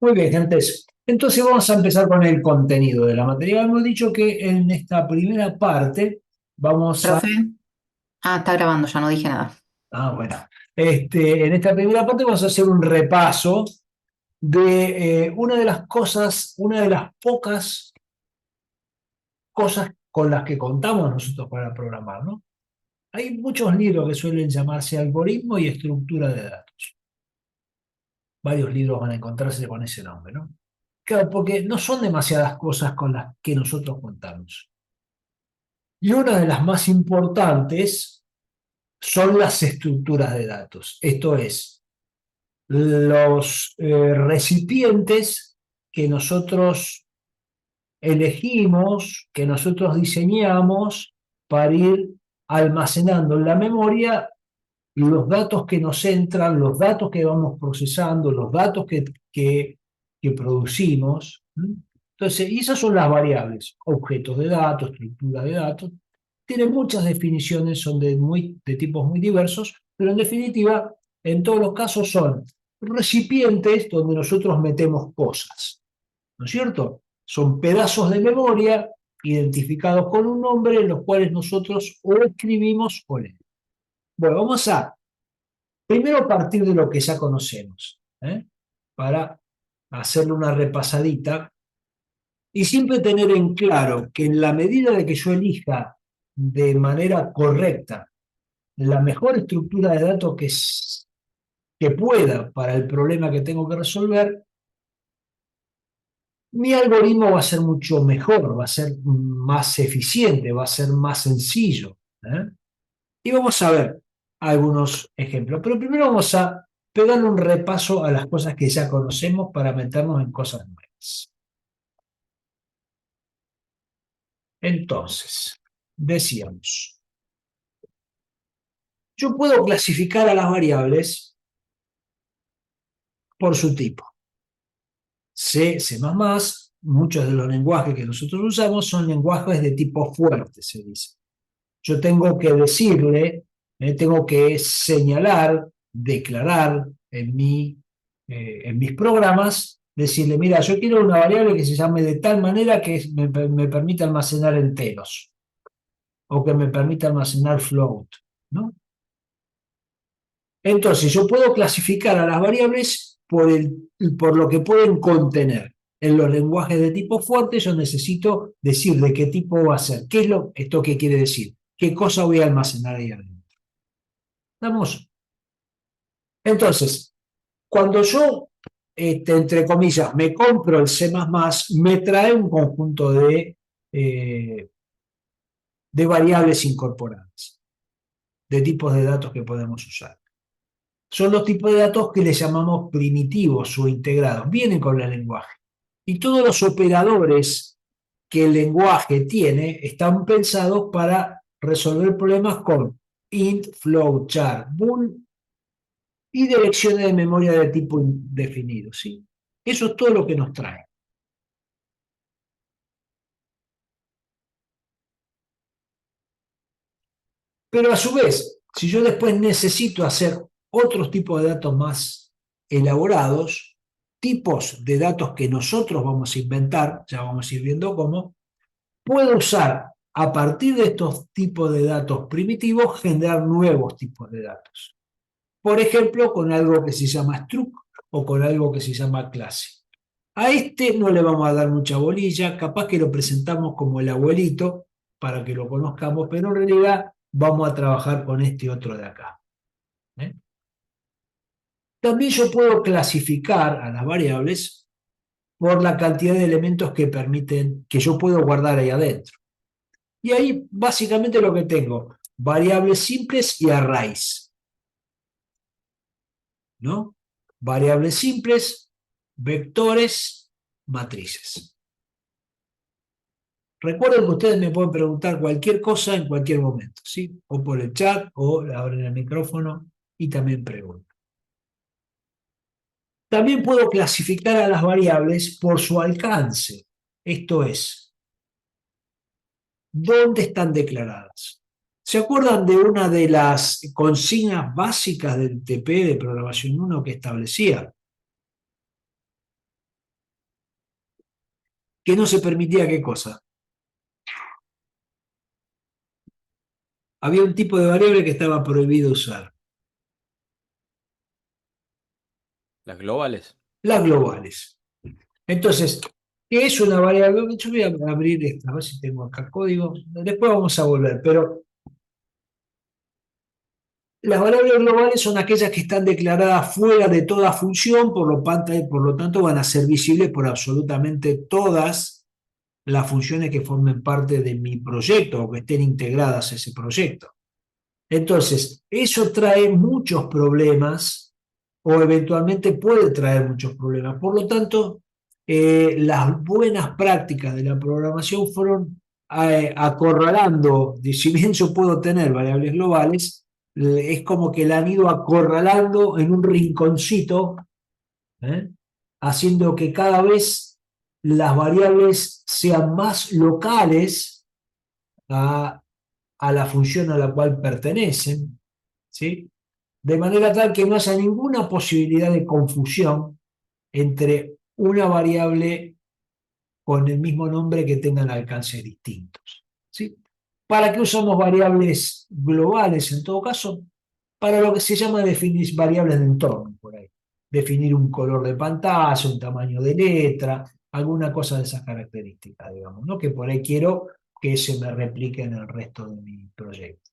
Muy bien, gentes. Entonces vamos a empezar con el contenido de la materia. Hemos dicho que en esta primera parte vamos a... Profe, está grabando, ya no dije nada. Bueno. En esta primera parte vamos a hacer un repaso de una de las cosas, una de las pocas cosas con las que contamos nosotros para programar, ¿no? Hay muchos libros que suelen llamarse algoritmo y estructura de datos. Varios libros van a encontrarse con ese nombre, ¿no? Claro, porque no son demasiadas cosas con las que nosotros contamos. Y una de las más importantes son las estructuras de datos. Esto es, los recipientes que nosotros elegimos, que nosotros diseñamos para ir almacenando en la memoria los datos que nos entran, los datos que vamos procesando, los datos que producimos. Entonces, y esas son las variables, objetos de datos, estructura de datos. Tienen muchas definiciones, son de tipos muy diversos, pero en definitiva, en todos los casos son recipientes donde nosotros metemos cosas, ¿no es cierto? Son pedazos de memoria identificados con un nombre en los cuales nosotros o escribimos o leemos. Bueno, vamos a primero partir de lo que ya conocemos, para hacerle una repasadita y siempre tener en claro que en la medida de que yo elija de manera correcta la mejor estructura de datos que pueda para el problema que tengo que resolver, mi algoritmo va a ser mucho mejor, va a ser más eficiente, va a ser más sencillo. ¿Eh? Y vamos a ver algunos ejemplos. Pero primero vamos a pegarle un repaso a las cosas que ya conocemos para meternos en cosas nuevas. Entonces, decíamos, yo puedo clasificar a las variables por su tipo. C, C++, muchos de los lenguajes que nosotros usamos son lenguajes de tipo fuerte, se dice. Yo tengo que decirle, tengo que señalar, declarar en mis programas, decirle, mira, yo quiero una variable que se llame de tal manera que me permita almacenar enteros o que me permita almacenar float, ¿no? Entonces, yo puedo clasificar a las variables por lo que pueden contener. En los lenguajes de tipo fuerte yo necesito decir de qué tipo va a ser. ¿Qué es esto qué quiere decir? ¿Qué cosa voy a almacenar ahí adentro? ¿Estamos? Entonces, cuando yo, entre comillas, me compro el C++, me trae un conjunto eh, de variables incorporadas, de tipos de datos que podemos usar. Son los tipos de datos que le llamamos primitivos o integrados, vienen con el lenguaje. Y todos los operadores que el lenguaje tiene están pensados para resolver problemas con int, float, char, bool y direcciones de memoria de tipo indefinido. ¿Sí? Eso es todo lo que nos trae. Pero a su vez, si yo después necesito hacer otros tipos de datos más elaborados, tipos de datos que nosotros vamos a inventar, ya vamos a ir viendo cómo, puedo usar a partir de estos tipos de datos primitivos generar nuevos tipos de datos. Por ejemplo, con algo que se llama struct o con algo que se llama clase. A este no le vamos a dar mucha bolilla, capaz que lo presentamos como el abuelito para que lo conozcamos, pero en realidad vamos a trabajar con este otro de acá. ¿Eh? También yo puedo clasificar a las variables por la cantidad de elementos que permiten que yo puedo guardar ahí adentro. Y ahí básicamente lo que tengo, variables simples y arrays, ¿no? Variables simples, vectores, matrices. Recuerden que ustedes me pueden preguntar cualquier cosa en cualquier momento, ¿sí? O por el chat, o abren el micrófono y también preguntan. También puedo clasificar a las variables por su alcance, esto es, ¿dónde están declaradas? ¿Se acuerdan de una de las consignas básicas del TP de programación 1 que establecía? que no se permitía qué cosa. Había un tipo de variable que estaba prohibido usar, Las globales. las globales. Entonces, ¿qué es una variable? Yo voy a abrir esta, a ver si tengo acá código. Después vamos a volver, pero las variables globales son aquellas que están declaradas fuera de toda función, por lo tanto van a ser visibles por absolutamente todas las funciones que formen parte de mi proyecto o que estén integradas a ese proyecto. Entonces, eso trae muchos problemas o eventualmente puede traer muchos problemas. Por lo tanto, las buenas prácticas de la programación fueron acorralando, si bien yo puedo tener variables globales, es como que la han ido acorralando en un rinconcito, ¿eh? Haciendo que cada vez las variables sean más locales a la función a la cual pertenecen, ¿sí? De manera tal que no haya ninguna posibilidad de confusión entre una variable con el mismo nombre que tengan alcances distintos, ¿sí? ¿Para qué usamos variables globales en todo caso? Para lo que se llama definir variables de entorno, por ahí. Definir un color de pantalla, un tamaño de letra, alguna cosa de esas características, digamos, ¿no? Que por ahí quiero que se me replique en el resto de mi proyecto.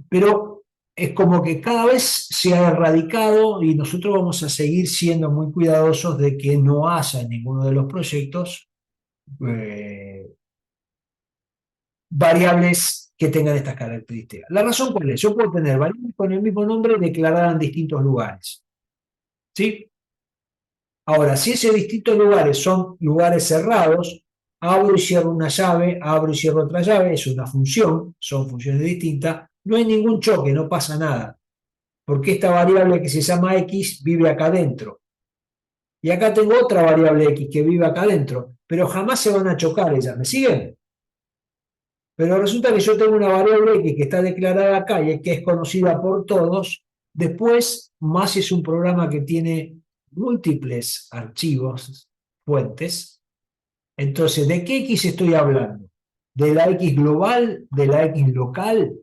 Pero es como que cada vez se ha erradicado y nosotros vamos a seguir siendo muy cuidadosos de que no haya en ninguno de los proyectos eh, variables que tengan estas características. ¿La razón cuál es? Yo puedo tener variables con el mismo nombre declaradas en distintos lugares, ¿sí? Ahora, si esos distintos lugares son lugares cerrados, abro y cierro una llave, abro y cierro otra llave, es una función, son funciones distintas, no hay ningún choque, no pasa nada, porque esta variable que se llama x vive acá adentro. Y acá tengo otra variable x que vive acá adentro, pero jamás se van a chocar ellas, ¿me siguen? Pero resulta que yo tengo una variable X que está declarada acá y que es conocida por todos. Después, más es un programa que tiene múltiples archivos, fuentes. Entonces, ¿de qué X estoy hablando? ¿De la X global? ¿De la X local?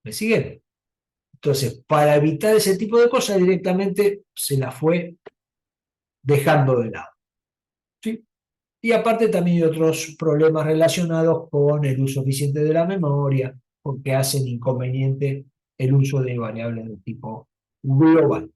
¿Me siguen? Entonces, para evitar ese tipo de cosas, directamente se la fue dejando de lado, ¿sí? Y aparte también hay otros problemas relacionados con el uso eficiente de la memoria, porque hacen inconveniente el uso de variables de tipo global.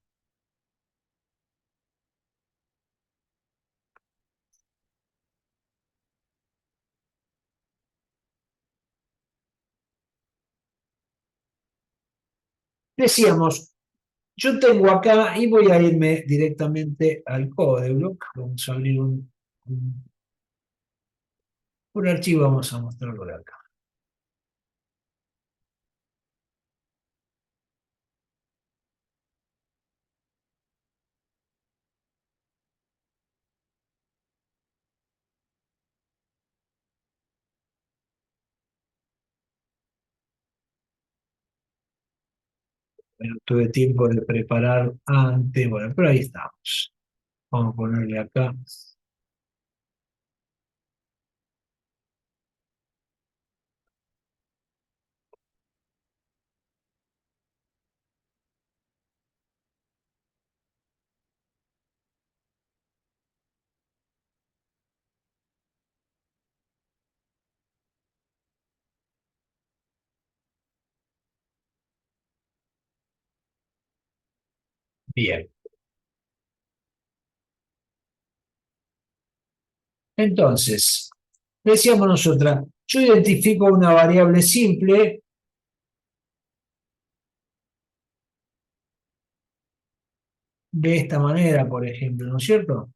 Decíamos, yo tengo acá, y voy a irme directamente al código, vamos a abrir un archivo, vamos a mostrarlo de acá. Bueno, tuve tiempo de preparar antes, bueno, pero ahí estamos. Vamos a ponerle acá. Bien. Entonces, decíamos nosotras, yo identifico una variable simple de esta manera, por ejemplo, ¿no es cierto?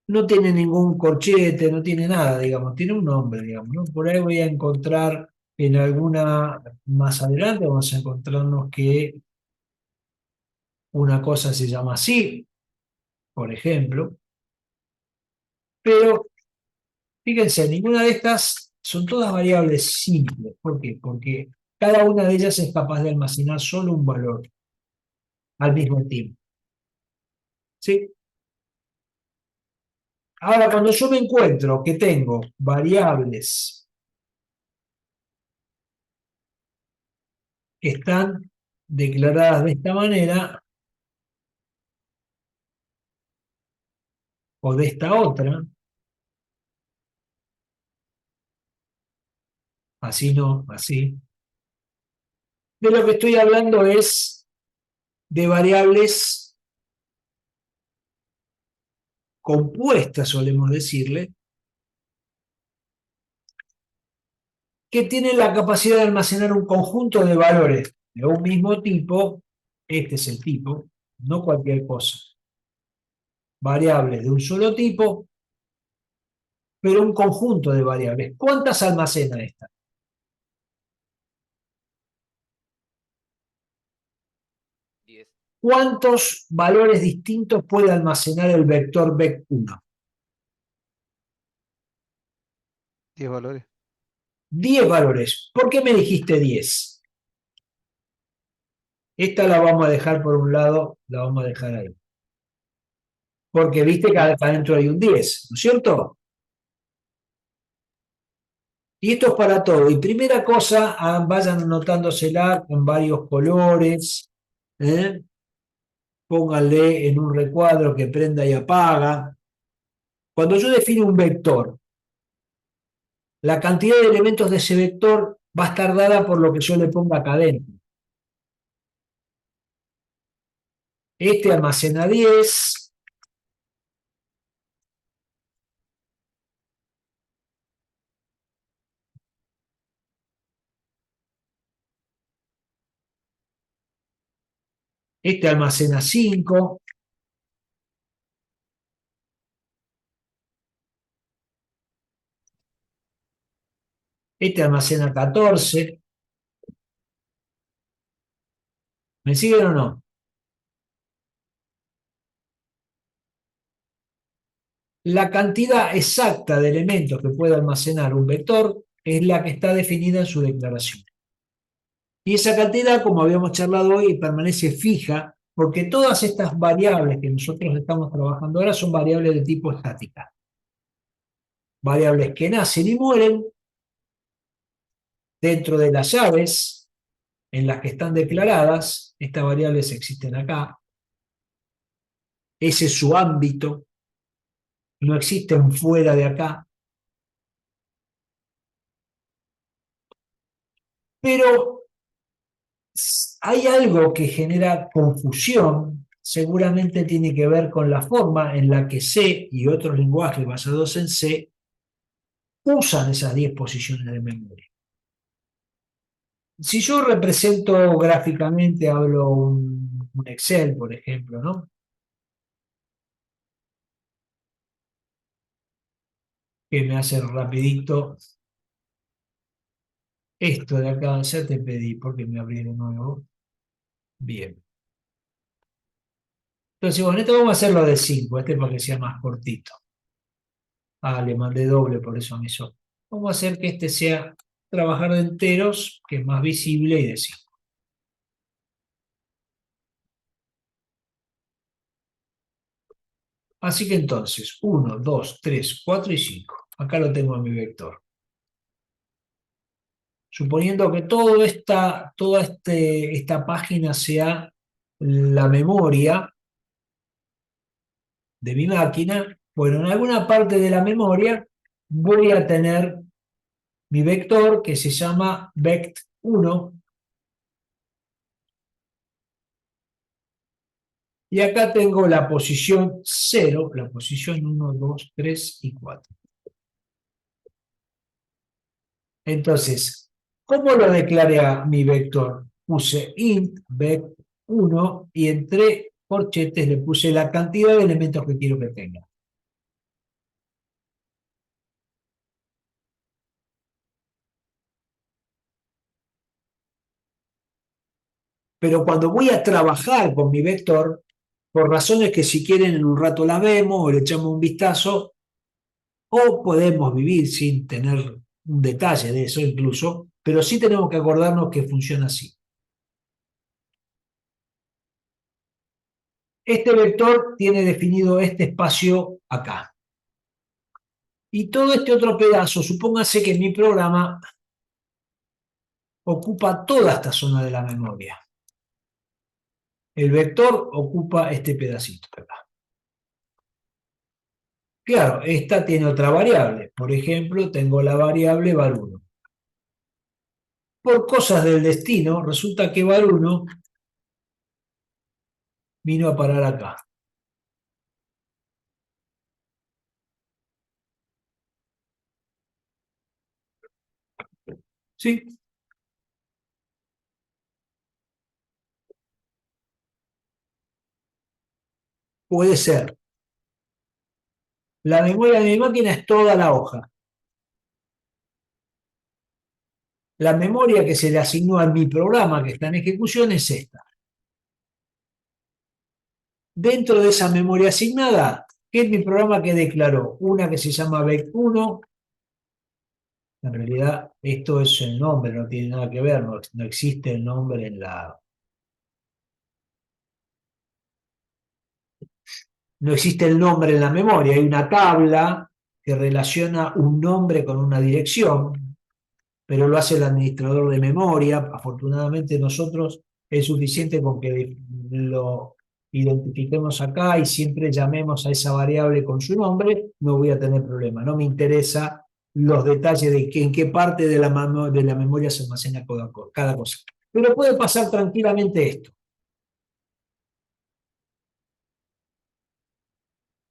No tiene ningún corchete, no tiene nada, digamos, tiene un nombre, digamos, ¿no? Por ahí voy a encontrar en alguna, más adelante vamos a encontrarnos que una cosa se llama así, por ejemplo, pero fíjense, ninguna de estas son todas variables simples. ¿Por qué? Porque cada una de ellas es capaz de almacenar solo un valor. al mismo tiempo. ¿Sí? Ahora, cuando yo me encuentro que tengo variables que están declaradas de esta manera o de esta otra, así no, así, de lo que estoy hablando es de variables compuestas, solemos decirle, que tienen la capacidad de almacenar un conjunto de valores de un mismo tipo. Este es el tipo, no cualquier cosa. Variables de un solo tipo, pero un conjunto de variables. ¿Cuántas almacena esta? 10. ¿Cuántos valores distintos puede almacenar el vector vec1? 10 valores. 10 valores. ¿Por qué me dijiste 10? Esta la vamos a dejar por un lado, la vamos a dejar ahí. Porque viste que acá adentro hay un 10, ¿no es cierto? Y esto es para todo. Y primera cosa, vayan anotándosela con varios colores. ¿Eh? Pónganle en un recuadro que prenda y apaga. Cuando yo defino un vector, la cantidad de elementos de ese vector va a estar dada por lo que yo le ponga acá adentro. Este almacena 10. Este almacena 5. Este almacena 14. ¿Me siguen o no? La cantidad exacta de elementos que puede almacenar un vector es la que está definida en su declaración. Y esa cantidad, como habíamos charlado hoy, permanece fija porque todas estas variables que nosotros estamos trabajando ahora son variables de tipo estática. Variables que nacen y mueren dentro de las llaves en las que están declaradas. Estas variables existen acá. Ese es su ámbito. No existen fuera de acá. Pero hay algo que genera confusión, seguramente tiene que ver con la forma en la que C y otros lenguajes basados en C usan esas 10 posiciones de memoria. Si yo represento gráficamente, hablo un Excel, por ejemplo, ¿no? Que me hace rapidito esto de acá, ya te pedí, porque me abrí de nuevo. Bien. Entonces, bueno, esto vamos a hacerlo de 5, este para que sea más cortito. Ah, le mandé doble, por eso me hizo. Vamos a hacer que este sea trabajar de enteros, que es más visible, y de 5. Así que entonces, 1, 2, 3, 4 y 5. Acá lo tengo en mi vector. Suponiendo que esta página sea la memoria de mi máquina, bueno, en alguna parte de la memoria voy a tener mi vector que se llama vect1. Y acá tengo la posición 0, la posición 1, 2, 3 y 4. Entonces, ¿cómo lo declaré a mi vector? Puse int vec1 y entre corchetes le puse la cantidad de elementos que quiero que tenga. Pero cuando voy a trabajar con mi vector, por razones que si quieren en un rato las vemos o le echamos un vistazo, o podemos vivir sin tener un detalle de eso incluso, pero sí tenemos que acordarnos que funciona así. Este vector tiene definido este espacio acá. Y todo este otro pedazo, supóngase que mi programa ocupa toda esta zona de la memoria. El vector ocupa este pedacito de acá. Claro, esta tiene otra variable. Por ejemplo, tengo la variable var1. Por cosas del destino, resulta que var1 vino a parar acá. ¿Sí? Puede ser. La memoria de mi máquina es toda la hoja. La memoria que se le asignó a mi programa que está en ejecución es esta. Dentro de esa memoria asignada, ¿qué es mi programa que declaró? Una que se llama vec1. En realidad, esto es el nombre, no tiene nada que ver, no existe el nombre en la... No existe el nombre en la memoria, hay una tabla que relaciona un nombre con una dirección, pero lo hace el administrador de memoria. Afortunadamente nosotros es suficiente con que lo identifiquemos acá y siempre llamemos a esa variable con su nombre, no voy a tener problema. No me interesa los detalles de en qué parte de la memoria se almacena cada cosa. Pero puede pasar tranquilamente esto.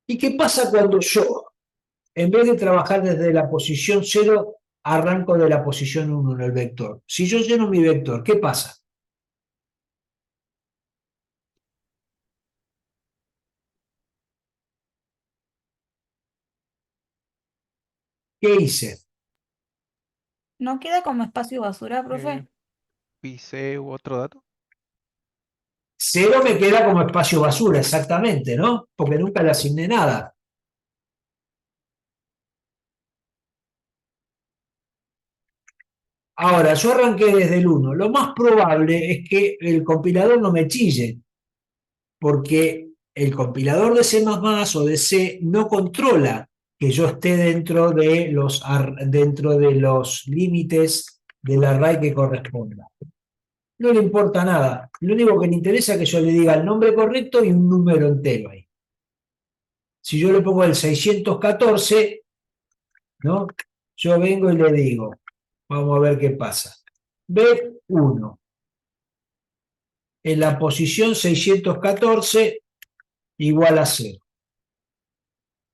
¿Y qué pasa cuando yo, en vez de trabajar desde la posición 0, arranco de la posición 1 en el vector? Si yo lleno mi vector, ¿qué pasa? ¿Qué hice? ¿No queda como espacio basura, profe? Pisé u otro dato. 0 me queda como espacio basura, exactamente, ¿no? Porque nunca le asigné nada. Ahora, yo arranqué desde el 1. Lo más probable es que el compilador no me chille, porque el compilador de C++ o de C no controla que yo esté dentro de los límites del array que corresponda. No le importa nada. Lo único que le interesa es que yo le diga el nombre correcto y un número entero ahí. Si yo le pongo el 614, ¿no? Yo vengo y le digo, vamos a ver qué pasa. B1. En la posición 614 igual a 0.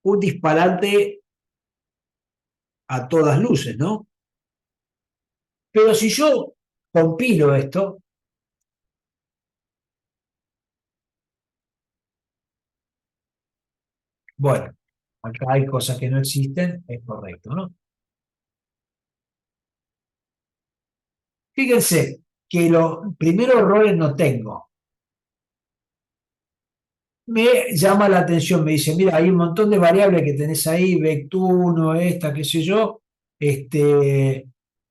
Un disparate a todas luces, ¿no? Pero si yo compilo esto, bueno, acá hay cosas que no existen, es correcto, ¿no? Fíjense que los primeros errores no tengo. Me llama la atención, me dice, mira, hay un montón de variables que tenés ahí, vec1, esta, qué sé yo,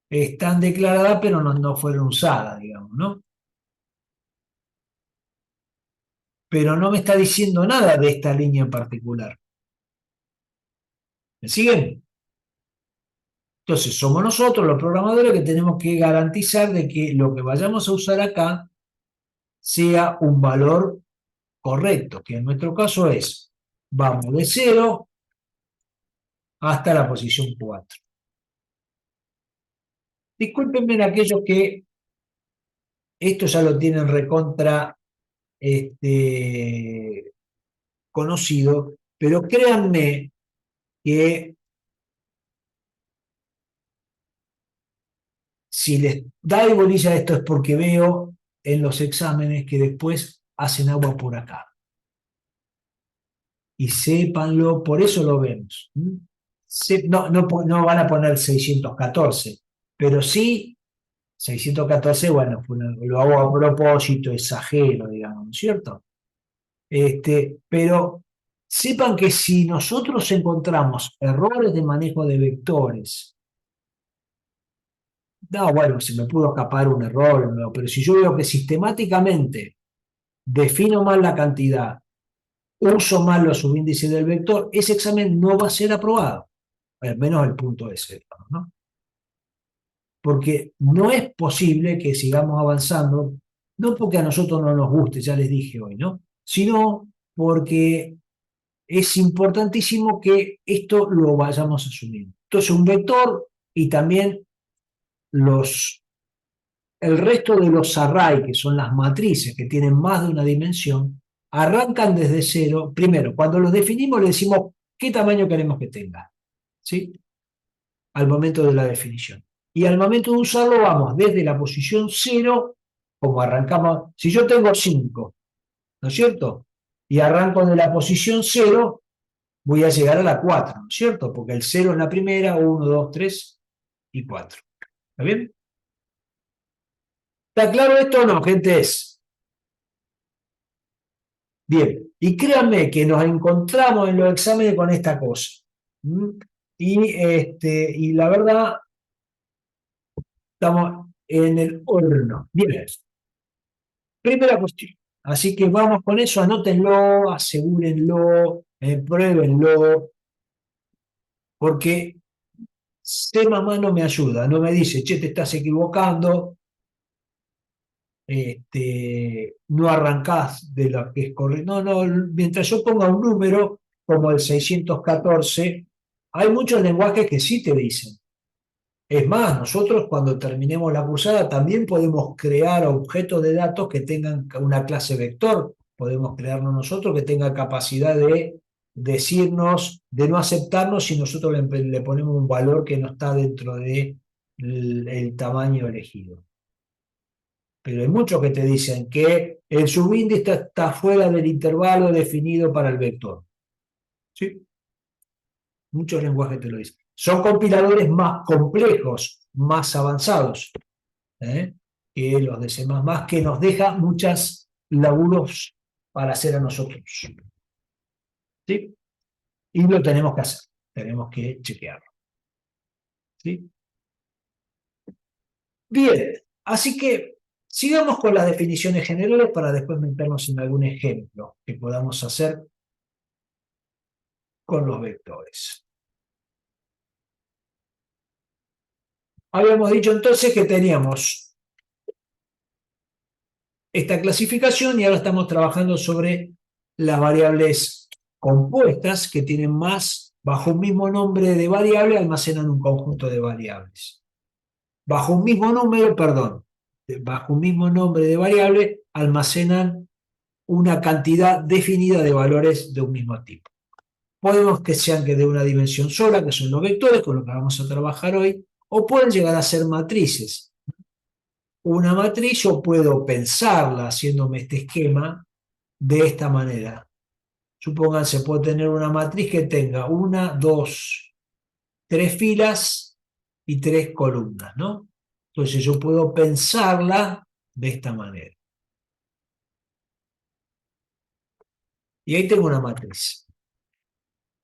están declaradas, pero no fueron usadas, digamos, ¿no? Pero no me está diciendo nada de esta línea en particular. ¿Me siguen? Entonces, somos nosotros los programadores que tenemos que garantizar de que lo que vayamos a usar acá sea un valor correcto, que en nuestro caso es, vamos de 0 hasta la posición 4. Discúlpenme aquellos que esto ya lo tienen recontra conocido, pero créanme que si les da bolilla a esto es porque veo en los exámenes que después hacen agua por acá. Y sépanlo, por eso lo vemos. No van a poner 614, pero sí 614, bueno, lo hago a propósito, exagero, digamos, ¿no es cierto? Pero sepan que si nosotros encontramos errores de manejo de vectores, no, bueno, se me pudo escapar un error, no, pero si yo veo que sistemáticamente defino mal la cantidad uso mal los subíndices del vector, ese examen no va a ser aprobado, al menos el punto ese, ¿no? Porque no es posible que sigamos avanzando, no porque a nosotros no nos guste, ya les dije hoy, ¿no? Sino porque es importantísimo que esto lo vayamos asumiendo. Entonces, un vector y también el resto de los array, que son las matrices que tienen más de una dimensión, arrancan desde cero. Primero, cuando los definimos, le decimos qué tamaño queremos que tenga, ¿sí? Al momento de la definición. Y al momento de usarlo, vamos desde la posición cero, como arrancamos. Si yo tengo 5, ¿no es cierto? Y arranco de la posición cero, voy a llegar a la 4, ¿no es cierto? Porque el 0 es la primera, 1, 2, 3 y 4. ¿Está bien? ¿Está claro esto o no, gentes? Bien, y créanme que nos encontramos en los exámenes con esta cosa. ¿Mm? Y la verdad, estamos en el horno. Bien, primera cuestión. Así que vamos con eso, anótenlo, asegúrenlo, pruébenlo, porque C++ no me ayuda, no me dice, che, te estás equivocando, no arrancás de lo que es correcto. No, no, mientras yo ponga un número como el 614, hay muchos lenguajes que sí te dicen. Es más, nosotros cuando terminemos la cursada también podemos crear objetos de datos que tengan una clase vector, podemos crearnos nosotros que tenga capacidad de decirnos, de no aceptarnos si nosotros le ponemos un valor que no está dentro de el tamaño elegido. Pero hay muchos que te dicen que el subíndice está fuera del intervalo definido para el vector. ¿Sí? Muchos lenguajes te lo dicen. Son compiladores más complejos, más avanzados, que los de C++, que nos deja muchos laburos para hacer a nosotros. ¿Sí? Y lo tenemos que hacer, tenemos que chequearlo. ¿Sí? Bien, así que sigamos con las definiciones generales para después meternos en algún ejemplo que podamos hacer con los vectores. Habíamos dicho entonces que teníamos esta clasificación y ahora estamos trabajando sobre las variables compuestas que tienen más, bajo un mismo nombre de variable, almacenan un conjunto de variables. Bajo un mismo número, perdón, bajo un mismo nombre de variable, almacenan una cantidad definida de valores de un mismo tipo. Podemos que sean que de una dimensión sola, que son los vectores, con lo que vamos a trabajar hoy, o pueden llegar a ser matrices. Una matriz yo puedo pensarla haciéndome este esquema de esta manera. Supónganse, puedo tener una matriz que tenga 1, 2, 3 filas y 3 columnas, ¿no? Entonces yo puedo pensarla de esta manera. Y ahí tengo una matriz.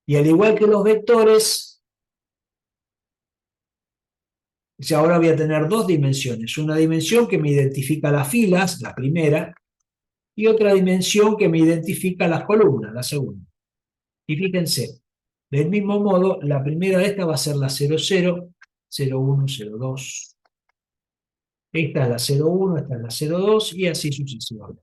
Y al igual que los vectores, ya ahora voy a tener dos dimensiones. Una dimensión que me identifica las filas, la primera, y otra dimensión que me identifica las columnas, la segunda. Y fíjense, del mismo modo, la primera de estas va a ser la 00, 01, 02. Esta es la 01, esta es la 02 y así sucesivamente.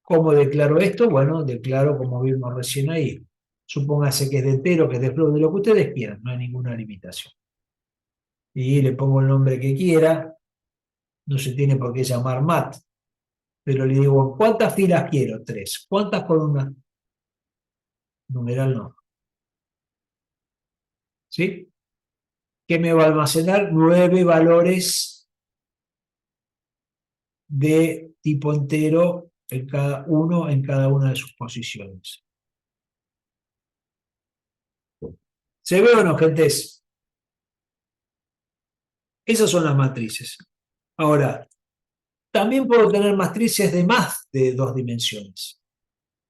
¿Cómo declaro esto? Bueno, declaro como vimos recién ahí. Supóngase que es de entero, que es de float, de lo que ustedes quieran, no hay ninguna limitación. Y le pongo el nombre que quiera, no se tiene por qué llamar mat, pero le digo, ¿cuántas filas quiero? 3. ¿Cuántas columnas? Numeral no. ¿Sí? ¿Qué me va a almacenar? 9 valores de tipo entero, uno en cada una de sus posiciones. ¿Se ve o no, gentes? Esas son las matrices. Ahora, también puedo tener matrices de más de 2 dimensiones,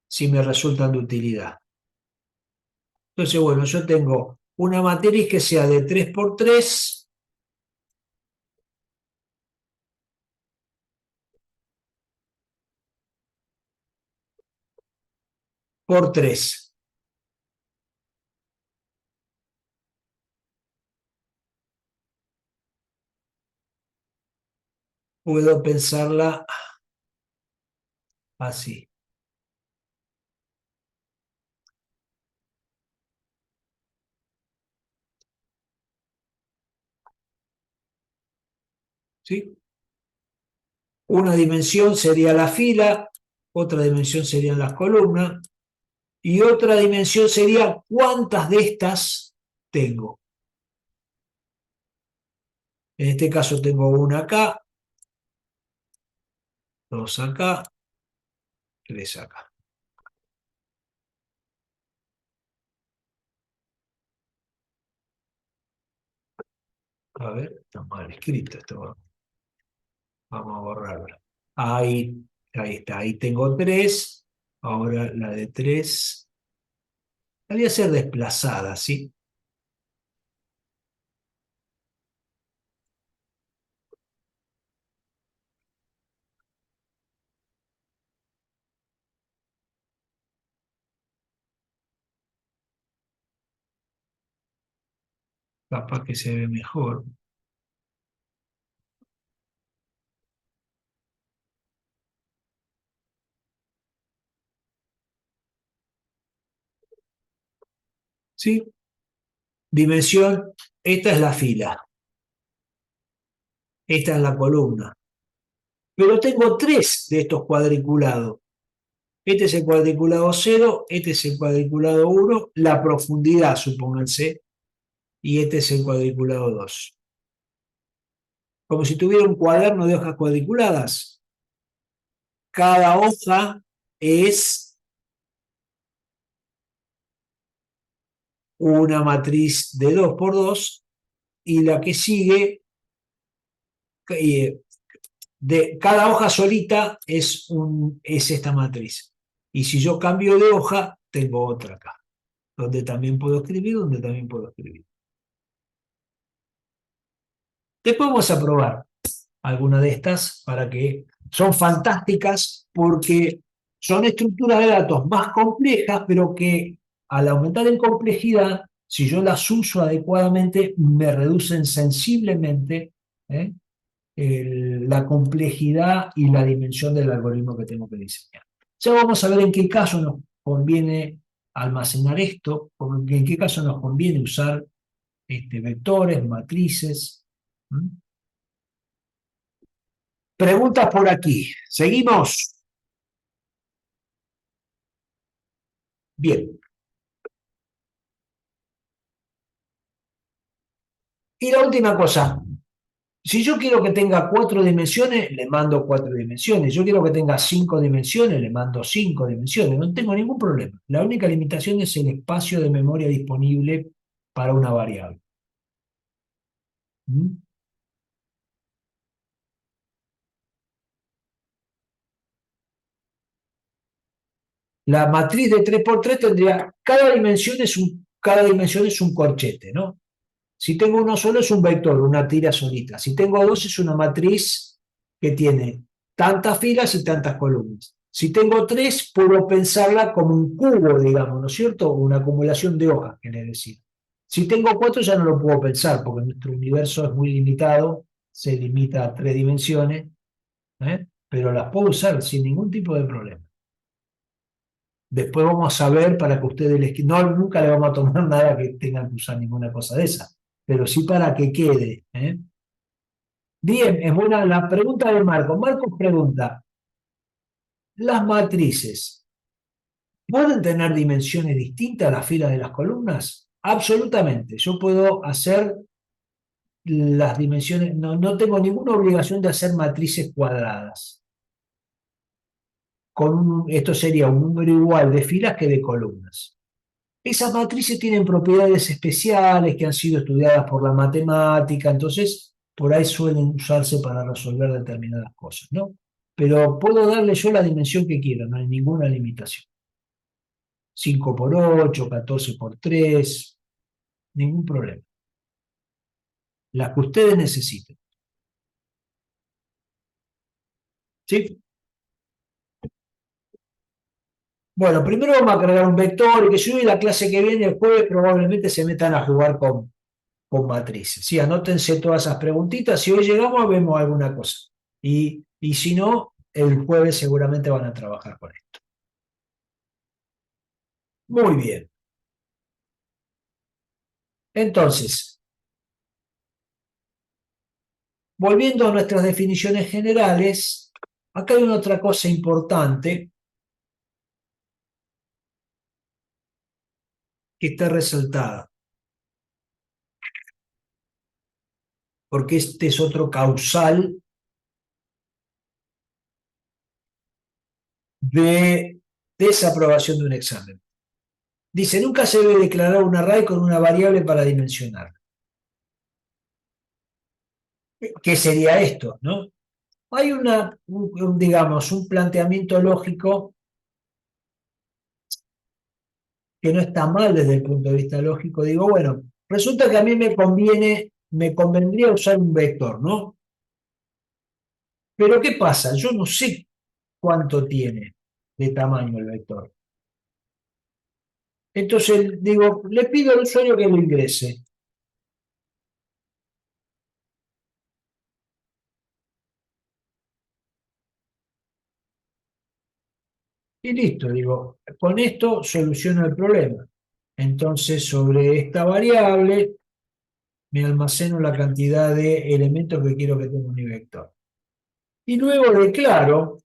si me resultan de utilidad. Entonces, bueno, yo tengo una matriz que sea de 3 por 3, por 3. Puedo pensarla así. ¿Sí? Una dimensión sería la fila, otra dimensión serían las columnas, y otra dimensión sería cuántas de estas tengo. En este caso tengo una acá, dos acá, tres acá. A ver, está mal escrito esto. Vamos a borrarlo. Ahí está, ahí tengo 3. Ahora la de 3. La voy a hacer desplazada, ¿sí? Capaz que se ve mejor. ¿Sí? Dimensión, esta es la fila, esta es la columna. Pero tengo 3 de estos cuadriculados. Este es el cuadriculado 0, este es el cuadriculado 1, la profundidad, supónganse, y este es el cuadriculado 2. Como si tuviera un cuaderno de hojas cuadriculadas. Cada hoja es una matriz de 2 por 2 y la que sigue, de cada hoja solita es esta matriz. Y si yo cambio de hoja, tengo otra acá, donde también puedo escribir, donde también puedo escribir. Después vamos a probar alguna de estas para que son fantásticas porque son estructuras de datos más complejas, pero que al aumentar en complejidad, si yo las uso adecuadamente, me reducen sensiblemente la complejidad y la dimensión del algoritmo que tengo que diseñar. Ya vamos a ver en qué caso nos conviene almacenar esto, en qué caso nos conviene usar vectores, matrices. Preguntas por aquí. ¿Seguimos? Bien. Y la última cosa. Si yo quiero que tenga 4 dimensiones, le mando 4 dimensiones. Yo quiero que tenga 5 dimensiones, le mando 5 dimensiones. No tengo ningún problema. La única limitación es el espacio de memoria disponible para una variable. ¿Mm? La matriz de 3 por 3 tendría, cada dimensión es un corchete, ¿no? Si tengo uno solo es un vector, una tira solita. Si tengo dos es una matriz que tiene tantas filas y tantas columnas. Si tengo 3, puedo pensarla como un cubo, digamos, ¿no es cierto? Una acumulación de hojas, quiere decir. Si tengo 4 ya no lo puedo pensar, porque nuestro universo es muy limitado, se limita a 3 dimensiones, pero las puedo usar sin ningún tipo de problema. Después vamos a ver para que ustedes no, nunca le vamos a tomar nada que tengan que usar ninguna cosa de esa, pero sí para que quede. Bien, es buena la pregunta de Marcos. Marcos pregunta, ¿las matrices pueden tener dimensiones distintas a las filas de las columnas? Absolutamente. Yo puedo hacer las dimensiones, no tengo ninguna obligación de hacer matrices cuadradas. Esto sería un número igual de filas que de columnas. Esas matrices tienen propiedades especiales que han sido estudiadas por la matemática, entonces por ahí suelen usarse para resolver determinadas cosas, ¿no? Pero puedo darle yo la dimensión que quiera, no hay ninguna limitación. 5 por 8, 14 por 3, ningún problema. Las que ustedes necesiten. ¿Sí? Bueno, primero vamos a cargar un vector y que si hoy la clase que viene, el jueves, probablemente se metan a jugar con matrices. Sí, anótense todas esas preguntitas. Si hoy llegamos, vemos alguna cosa. Y si no, el jueves seguramente van a trabajar con esto. Muy bien. Entonces, volviendo a nuestras definiciones generales, acá hay una otra cosa importante que está resaltada, porque este es otro causal de desaprobación de un examen. Dice, nunca se debe declarar un array con una variable para dimensionar. ¿Qué sería esto, no? Hay digamos, un planteamiento lógico que no está mal desde el punto de vista lógico. Digo, bueno, resulta que a mí me convendría usar un vector, ¿no? Pero ¿qué pasa? Yo no sé cuánto tiene de tamaño el vector. Entonces, digo, le pido al usuario que lo ingrese. Y listo, digo, con esto soluciono el problema. Entonces, sobre esta variable, me almaceno la cantidad de elementos que quiero que tenga mi vector. Y luego declaro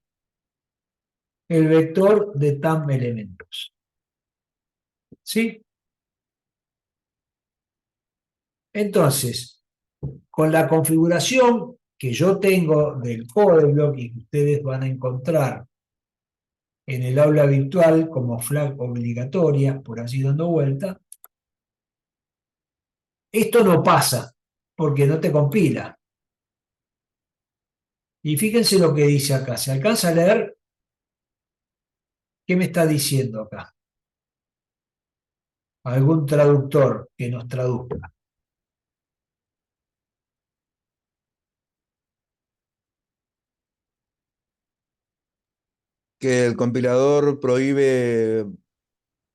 el vector de tam elementos. ¿Sí? Entonces, con la configuración que yo tengo del codeblock y que ustedes van a encontrar en el aula virtual como flag obligatoria, por allí dando vuelta, esto no pasa porque no te compila. Y fíjense lo que dice acá. ¿Se alcanza a leer? ¿Qué me está diciendo acá? Algún traductor que nos traduzca. Que el compilador prohíbe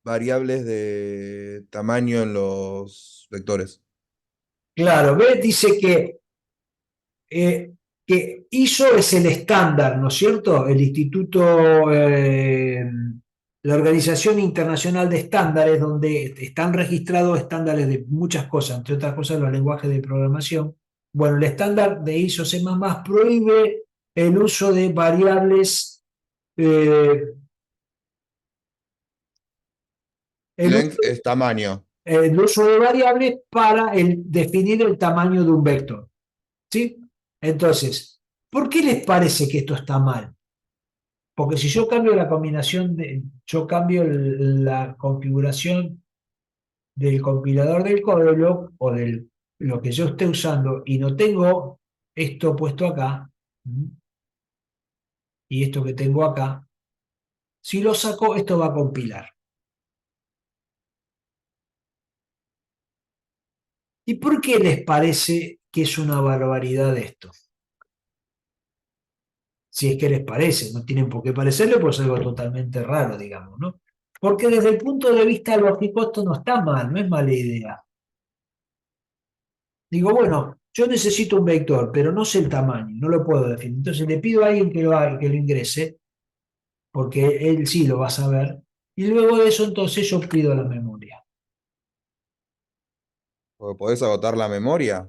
variables de tamaño en los vectores. Claro, ¿ves? Dice que ISO es el estándar, ¿no es cierto? El Instituto, la Organización Internacional de Estándares, donde están registrados estándares de muchas cosas, entre otras cosas los lenguajes de programación. Bueno, el estándar de ISO C++ prohíbe el uso de variables, eh, el, Length es tamaño. el uso de variables para definir el tamaño de un vector. ¿Sí? Entonces, ¿por qué les parece que esto está mal? Porque si yo cambio la combinación yo cambio la configuración del compilador del codeblock o de lo que yo esté usando y no tengo esto puesto acá y esto que tengo acá, si lo saco, esto va a compilar. ¿Y por qué les parece que es una barbaridad esto? Si es que les parece, no tienen por qué parecerle, pues es algo totalmente raro, digamos, ¿no? Porque desde el punto de vista lógico esto no está mal, no es mala idea. Digo, bueno, yo necesito un vector, pero no sé el tamaño, no lo puedo definir. Entonces le pido a alguien que lo ingrese, porque él sí lo va a saber, y luego de eso entonces yo pido la memoria. Porque podés agotar la memoria.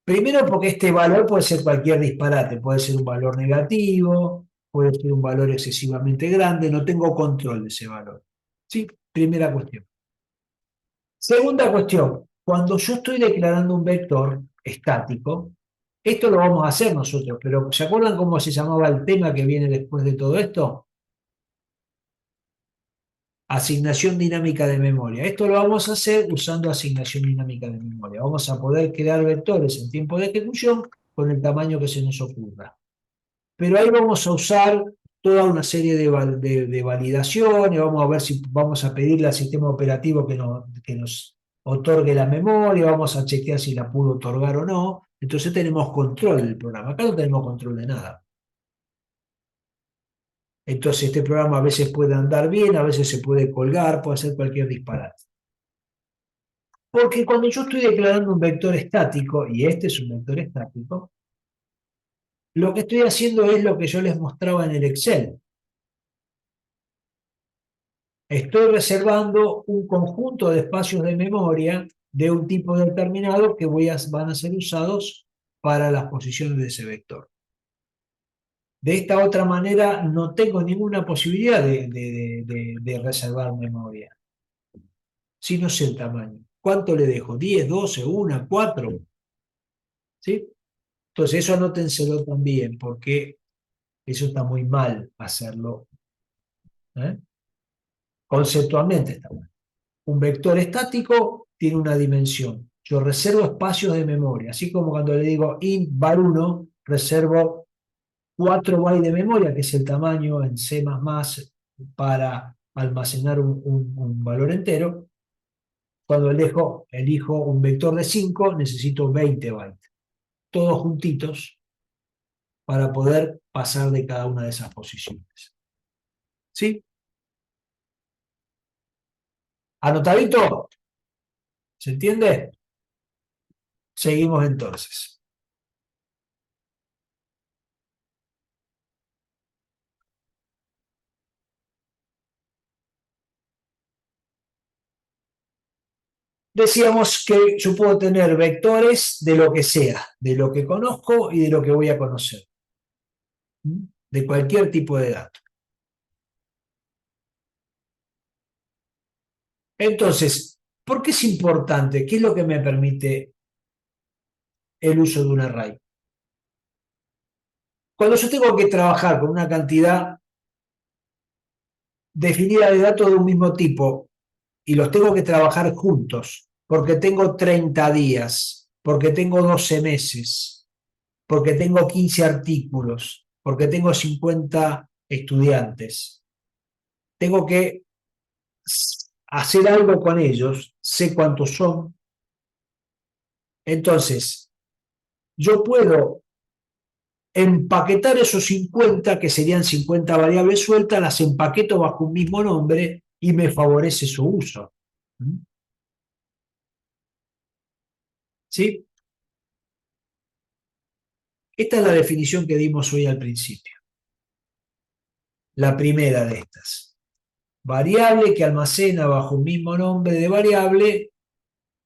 Primero porque este valor puede ser cualquier disparate, puede ser un valor negativo, puede ser un valor excesivamente grande, no tengo control de ese valor. ¿Sí? Primera cuestión. Segunda cuestión, cuando yo estoy declarando un vector estático, esto lo vamos a hacer nosotros, pero ¿se acuerdan cómo se llamaba el tema que viene después de todo esto? Asignación dinámica de memoria. Esto lo vamos a hacer usando asignación dinámica de memoria. Vamos a poder crear vectores en tiempo de ejecución con el tamaño que se nos ocurra. Pero ahí vamos a usar toda una serie de validaciones, vamos a ver si vamos a pedirle al sistema operativo que nos otorgue la memoria, vamos a chequear si la pudo otorgar o no. Entonces tenemos control del programa. Acá no tenemos control de nada. Entonces este programa a veces puede andar bien, a veces se puede colgar, puede hacer cualquier disparate. Porque cuando yo estoy declarando un vector estático, y este es un vector estático, lo que estoy haciendo es lo que yo les mostraba en el Excel. Estoy reservando un conjunto de espacios de memoria de un tipo determinado que van a ser usados para las posiciones de ese vector. De esta otra manera no tengo ninguna posibilidad de reservar memoria. Si no sé el tamaño. ¿Cuánto le dejo? ¿10, 12, 1, 4? ¿Sí? Entonces eso anótenselo también, porque eso está muy mal hacerlo. ¿Eh? Conceptualmente está mal. Un vector estático tiene una dimensión. Yo reservo espacios de memoria, así como cuando le digo int var1, reservo 4 bytes de memoria, que es el tamaño en C++ para almacenar un valor entero. Cuando elijo un vector de 5, necesito 20 bytes, todos juntitos, para poder pasar de cada una de esas posiciones. ¿Sí? ¿Anotadito? ¿Se entiende? Seguimos entonces. Decíamos que yo puedo tener vectores de lo que sea, de lo que conozco y de lo que voy a conocer. De cualquier tipo de dato. Entonces, ¿por qué es importante? ¿Qué es lo que me permite el uso de un array? Cuando yo tengo que trabajar con una cantidad definida de datos de un mismo tipo y los tengo que trabajar juntos, porque tengo 30 días, porque tengo 12 meses, porque tengo 15 artículos, porque tengo 50 estudiantes, tengo que hacer algo con ellos, sé cuántos son. Entonces, yo puedo empaquetar esos 50, que serían 50 variables sueltas, las empaqueto bajo un mismo nombre y me favorece su uso. ¿Sí? Esta es la definición que dimos hoy al principio. La primera de estas. Variable que almacena bajo un mismo nombre de variable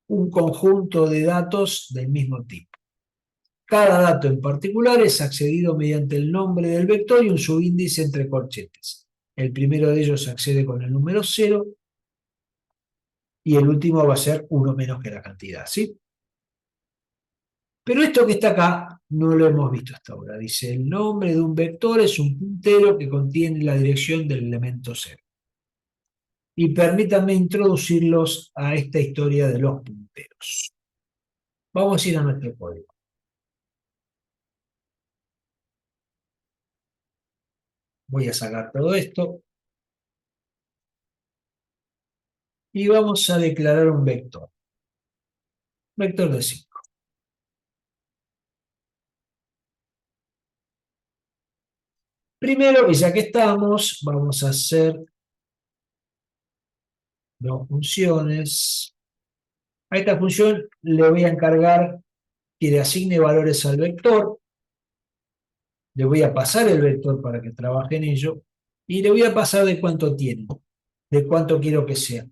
un conjunto de datos del mismo tipo. Cada dato en particular es accedido mediante el nombre del vector y un subíndice entre corchetes. El primero de ellos se accede con el número 0 y el último va a ser 1 menos que la cantidad, ¿sí? Pero esto que está acá no lo hemos visto hasta ahora. Dice, el nombre de un vector es un puntero que contiene la dirección del elemento 0. Y permítanme introducirlos a esta historia de los punteros. Vamos a ir a nuestro código. Voy a sacar todo esto. Y vamos a declarar un vector. Vector de 5. Primero, y ya que estamos, vamos a hacer dos funciones. A esta función le voy a encargar que le asigne valores al vector. Le voy a pasar el vector para que trabaje en ello. Y le voy a pasar de cuánto tiene. De cuánto quiero que sea.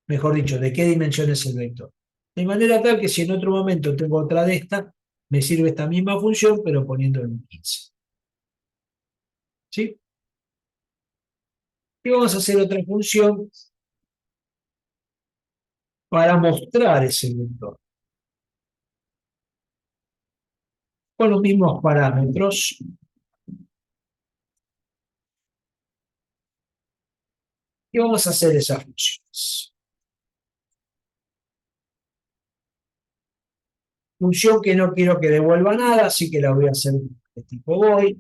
Mejor dicho, de qué dimensión es el vector. De manera tal que si en otro momento tengo otra de esta, me sirve esta misma función, pero poniéndole un 15. ¿Sí? Y vamos a hacer otra función para mostrar ese vector. Con los mismos parámetros. Y vamos a hacer esas funciones. Función que no quiero que devuelva nada, así que la voy a hacer de tipo void.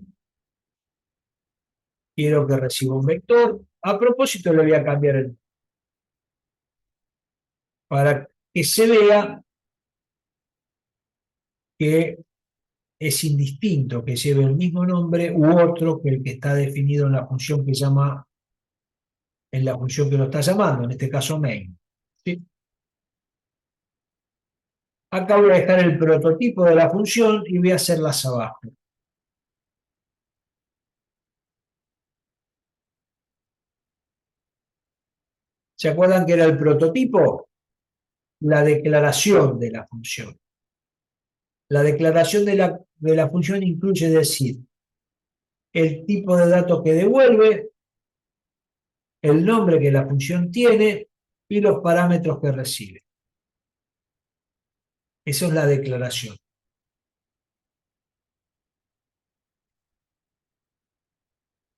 Quiero que reciba un vector. A propósito, le voy a cambiar el para que se vea que es indistinto que lleve el mismo nombre u otro que el que está definido en la función que llama, en la función que lo está llamando, en este caso main. ¿Sí? Acá voy a dejar el prototipo de la función y voy a hacerlas abajo. ¿Se acuerdan que era el prototipo? La declaración de la función. La declaración de la función incluye decir el tipo de datos que devuelve, el nombre que la función tiene y los parámetros que recibe. Esa es la declaración.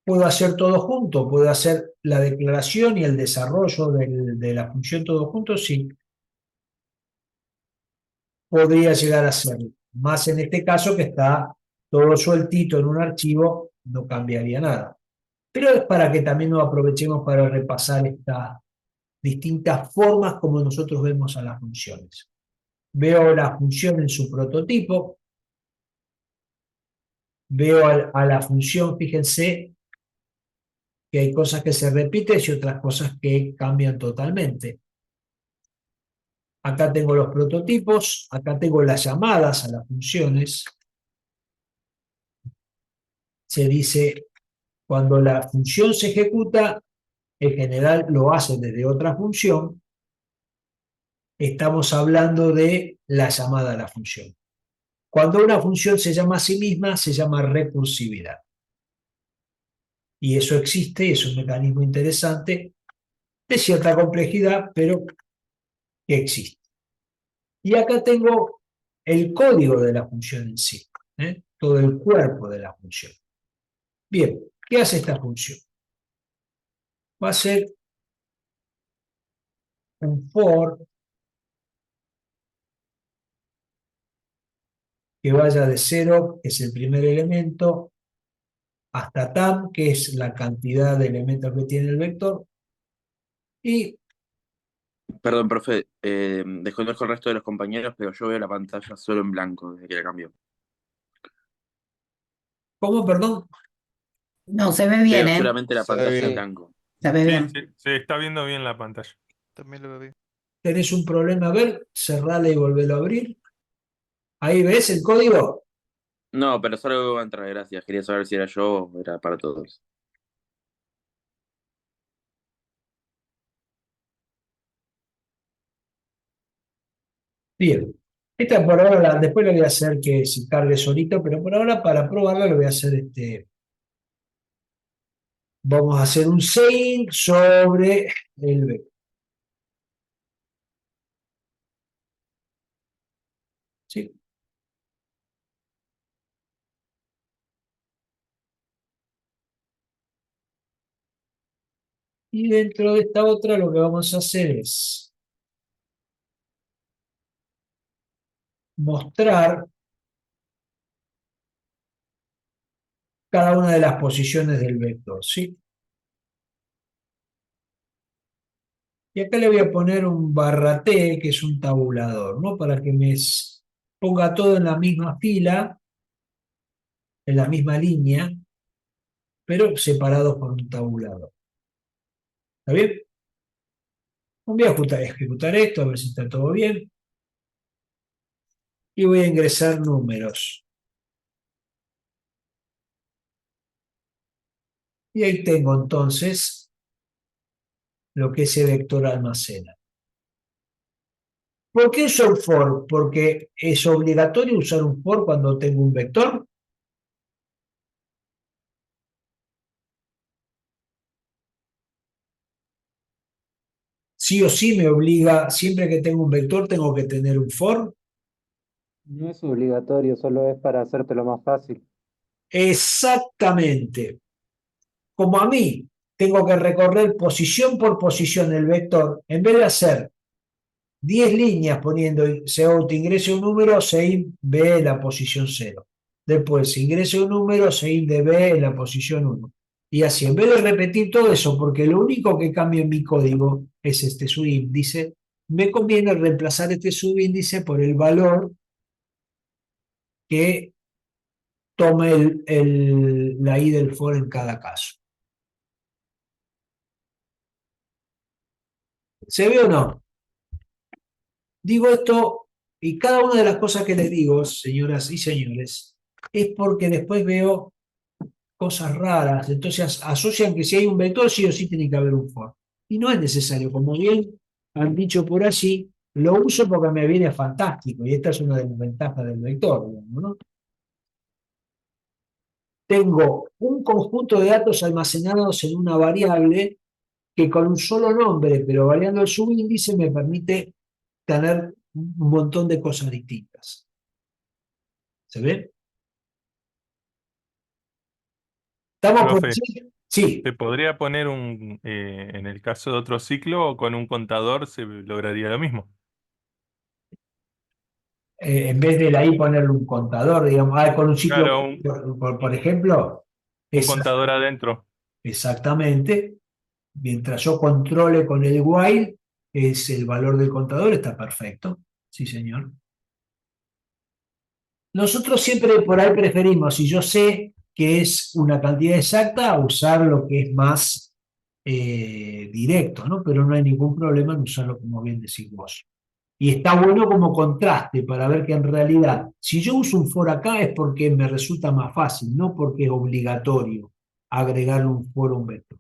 Puedo hacer todo junto, puedo hacer la declaración y el desarrollo de la función todo junto, sí. Podría llegar a serlo. Más en este caso que está todo sueltito en un archivo, no cambiaría nada. Pero es para que también nos aprovechemos para repasar estas distintas formas como nosotros vemos a las funciones. Veo la función en su prototipo, veo a la función, fíjense que hay cosas que se repiten y otras cosas que cambian totalmente. Acá tengo los prototipos, acá tengo las llamadas a las funciones. Se dice, cuando la función se ejecuta, en general lo hace desde otra función. Estamos hablando de la llamada a la función. Cuando una función se llama a sí misma, se llama recursividad. Y eso existe, es un mecanismo interesante, de cierta complejidad, pero que existe. Y acá tengo el código de la función en sí, todo el cuerpo de la función. Bien, ¿qué hace esta función? Va a ser un for que vaya de 0, que es el primer elemento, hasta tam, que es la cantidad de elementos que tiene el vector, y Perdón, profe, desconozco el resto de los compañeros, pero yo veo la pantalla solo en blanco desde que la cambió. ¿cómo, perdón? No, se ve bien, Veo ¿eh? solamente la Se ve pantalla en bien. blanco. Se ve Sí, bien. sí, se está viendo bien la pantalla. También lo veo bien. ¿Tenés un problema? A ver, cerrala y volverlo a abrir. Ahí ves el código. No, pero solo va a entrar, gracias. Quería saber si era yo o era para todos. Bien. Esta por ahora, después le voy a hacer que se cargue solito, pero por ahora para probarla le voy a hacer vamos a hacer un sein sobre el vector. ¿Sí? Y dentro de esta otra lo que vamos a hacer es mostrar cada una de las posiciones del vector, ¿sí? Y acá le voy a poner un barra T, que es un tabulador, ¿no? Para que me ponga todo en la misma fila, en la misma línea, pero separados por un tabulador. ¿Está bien? Voy a ejecutar esto, a ver si está todo bien. Y voy a ingresar números. Y ahí tengo entonces lo que ese vector almacena. ¿Por qué uso un for? Porque es obligatorio usar un for cuando tengo un vector. Sí o sí me obliga, siempre que tengo un vector tengo que tener un for. No es obligatorio, solo es para hacértelo más fácil. Exactamente. Como a mí tengo que recorrer posición por posición el vector, en vez de hacer 10 líneas poniendo según te ingrese un número, sein B en la posición 0. Después, si ingrese un número, sein de B en la posición 1. Y así, en vez de repetir todo eso, porque lo único que cambia en mi código es este subíndice, me conviene reemplazar este subíndice por el valor que tome la I del for en cada caso. ¿Se ve o no? Digo esto, y cada una de las cosas que les digo, señoras y señores, es porque después veo cosas raras, entonces asocian que si hay un vector, sí o sí tiene que haber un for. Y no es necesario, como bien han dicho por allí, lo uso porque me viene fantástico, y esta es una de las ventajas del vector, digamos, ¿no? Tengo un conjunto de datos almacenados en una variable que con un solo nombre, pero variando el subíndice, me permite tener un montón de cosas distintas. ¿Se ve? ¿Estamos por Profe, allí? Sí. ¿te podría poner en el caso de otro ciclo, con un contador se lograría lo mismo? En vez de la I ponerle un contador, digamos, con un ciclo, Claro, por ejemplo, un contador adentro. exactamente, mientras yo controle con el while, es el valor del contador, está perfecto. Sí, señor. Nosotros siempre por ahí preferimos, si yo sé que es una cantidad exacta, usar lo que es más directo, ¿no? Pero no hay ningún problema en usarlo como bien decís vos. Y está bueno como contraste para ver que en realidad, si yo uso un for acá es porque me resulta más fácil, no porque es obligatorio agregarle un for a un vector.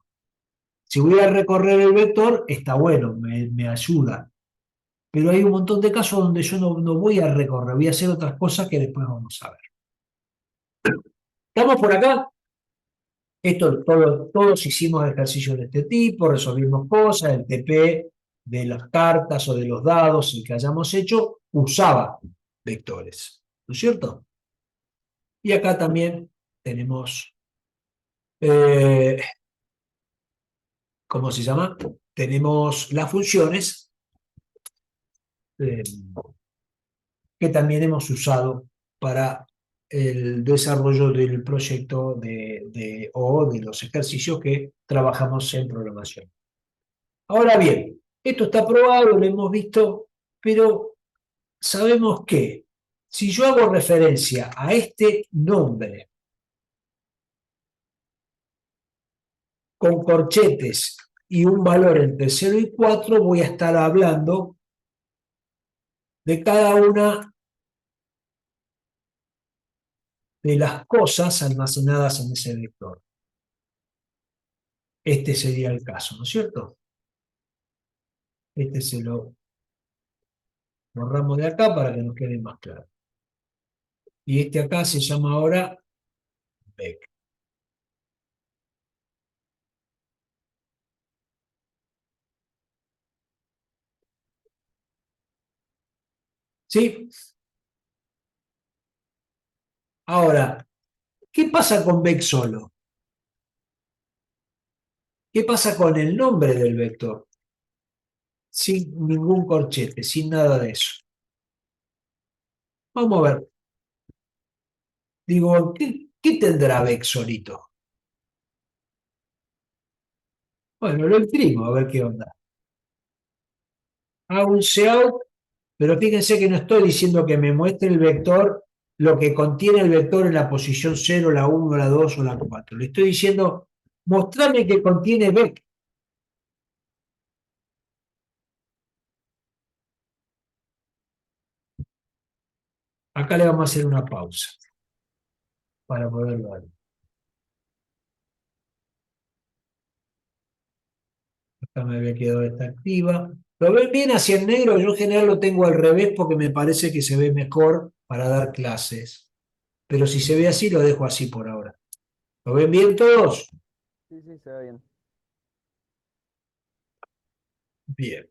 Si voy a recorrer el vector, está bueno, me ayuda. Pero hay un montón de casos donde yo no voy a recorrer, voy a hacer otras cosas que después vamos a ver. ¿Estamos por acá? Todos hicimos ejercicios de este tipo, resolvimos cosas, el TP de las cartas o de los dados, el que hayamos hecho, usaba vectores, ¿no es cierto? Y acá también tenemos, ¿cómo se llama? Tenemos las funciones eh, que también hemos usado para el desarrollo del proyecto o de los ejercicios que trabajamos en programación. Ahora bien, esto está probado, lo hemos visto, pero sabemos que si yo hago referencia a este nombre con corchetes y un valor entre 0 y 4, voy a estar hablando de cada una de las cosas almacenadas en ese vector. Este sería el caso, ¿no es cierto? Este se lo borramos de acá para que nos quede más claro. Y este acá se llama ahora vec. ¿Sí? Ahora, ¿qué pasa con vec solo? ¿Qué pasa con el nombre del vector? Sin ningún corchete, sin nada de eso. Vamos a ver. Digo, ¿qué tendrá vec solito? Bueno, lo imprimo a ver qué onda. Hago un cout, pero fíjense que no estoy diciendo que me muestre el vector, lo que contiene el vector en la posición 0, la 1, la 2 o la 4. Le estoy diciendo, mostrarme que contiene vec. Acá le vamos a hacer una pausa para poderlo ver. Acá me había quedado esta activa. ¿Lo ven bien hacia el negro? Yo en general lo tengo al revés porque me parece que se ve mejor para dar clases. Pero si se ve así, lo dejo así por ahora. ¿Lo ven bien todos? Sí, sí, se ve bien. Bien.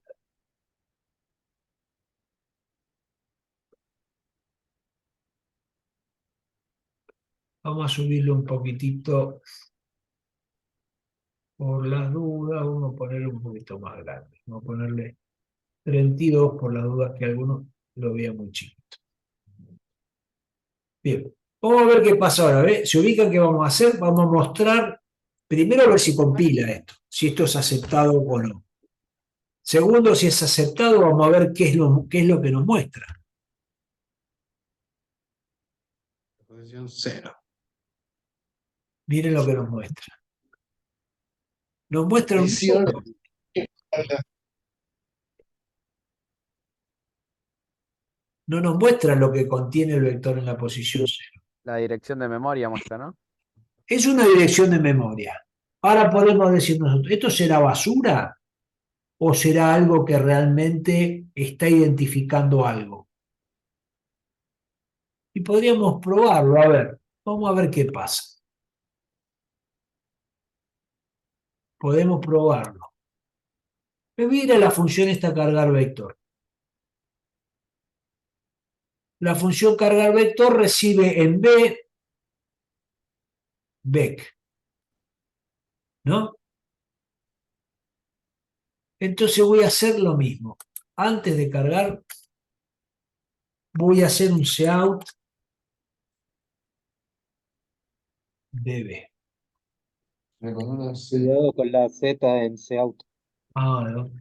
Vamos a subirlo un poquitito por las dudas. Vamos a ponerle un poquito más grande. Vamos a ponerle 32 por las dudas que algunos lo vean muy chiquito. Bien. Vamos a ver qué pasa ahora. ¿Ve? ¿Se ubican qué vamos a hacer? Vamos a mostrar, primero a ver si compila esto, si esto es aceptado o no. Segundo, si es aceptado, vamos a ver qué es lo que nos muestra. Posición 0. Miren lo que nos muestra. Nos muestra un nodo. No nos muestra lo que contiene el vector en la posición 0. La dirección de memoria muestra, ¿no? Es una dirección de memoria. Ahora podemos decir nosotros, ¿esto será basura o será algo que realmente está identificando algo? Y podríamos probarlo, a ver, vamos a ver qué pasa. Podemos probarlo. Mira la función esta cargar vector. La función cargar vector recibe en B, vec, ¿no? Entonces voy a hacer lo mismo. Antes de cargar, voy a hacer un cout de B. Cuidado con la Z en Cout. Ah, no.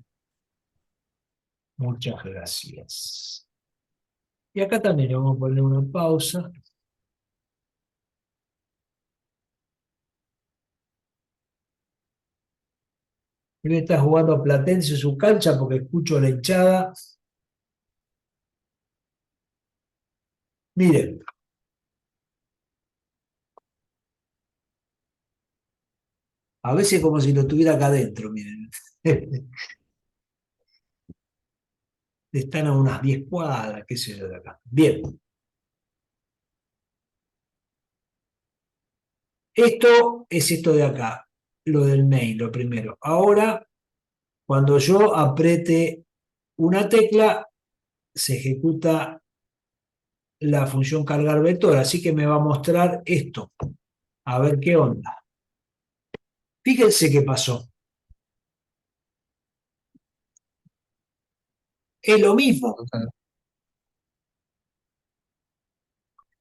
Muchas gracias. Y acá también le vamos a poner una pausa. Él está jugando a Platense en su cancha porque escucho la hinchada. Miren. A veces como si lo tuviera acá adentro, miren. Están a unas 10 cuadras, qué sé yo, de acá. Bien. Esto es esto de acá, lo del main, lo primero. Ahora, cuando yo apriete una tecla, se ejecuta la función cargar vector, así que me va a mostrar esto. A ver qué onda. Fíjense qué pasó. Es lo mismo.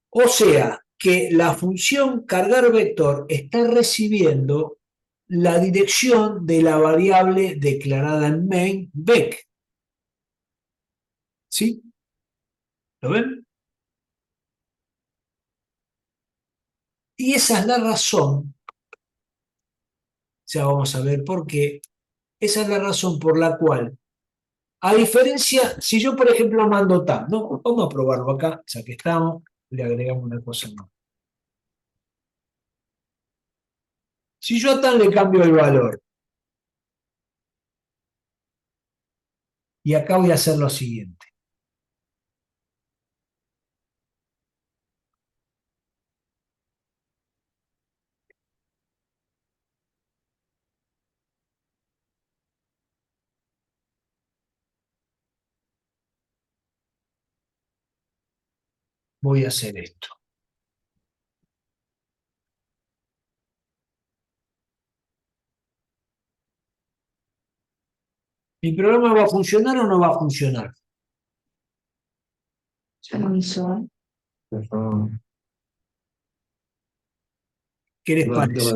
O sea, que la función cargar vector está recibiendo la dirección de la variable declarada en main, vec. ¿Sí? ¿Lo ven? Y esa es la razón, ya vamos a ver por qué, esa es la razón por la cual, a diferencia, si yo por ejemplo mando tam, ¿no? Vamos a probarlo acá, ya que estamos, le agregamos una cosa más. Si yo a tam le cambio el valor, y acá voy a hacer lo siguiente. Voy a hacer esto. ¿Mi programa va a funcionar o no va a funcionar? ¿Qué les parece?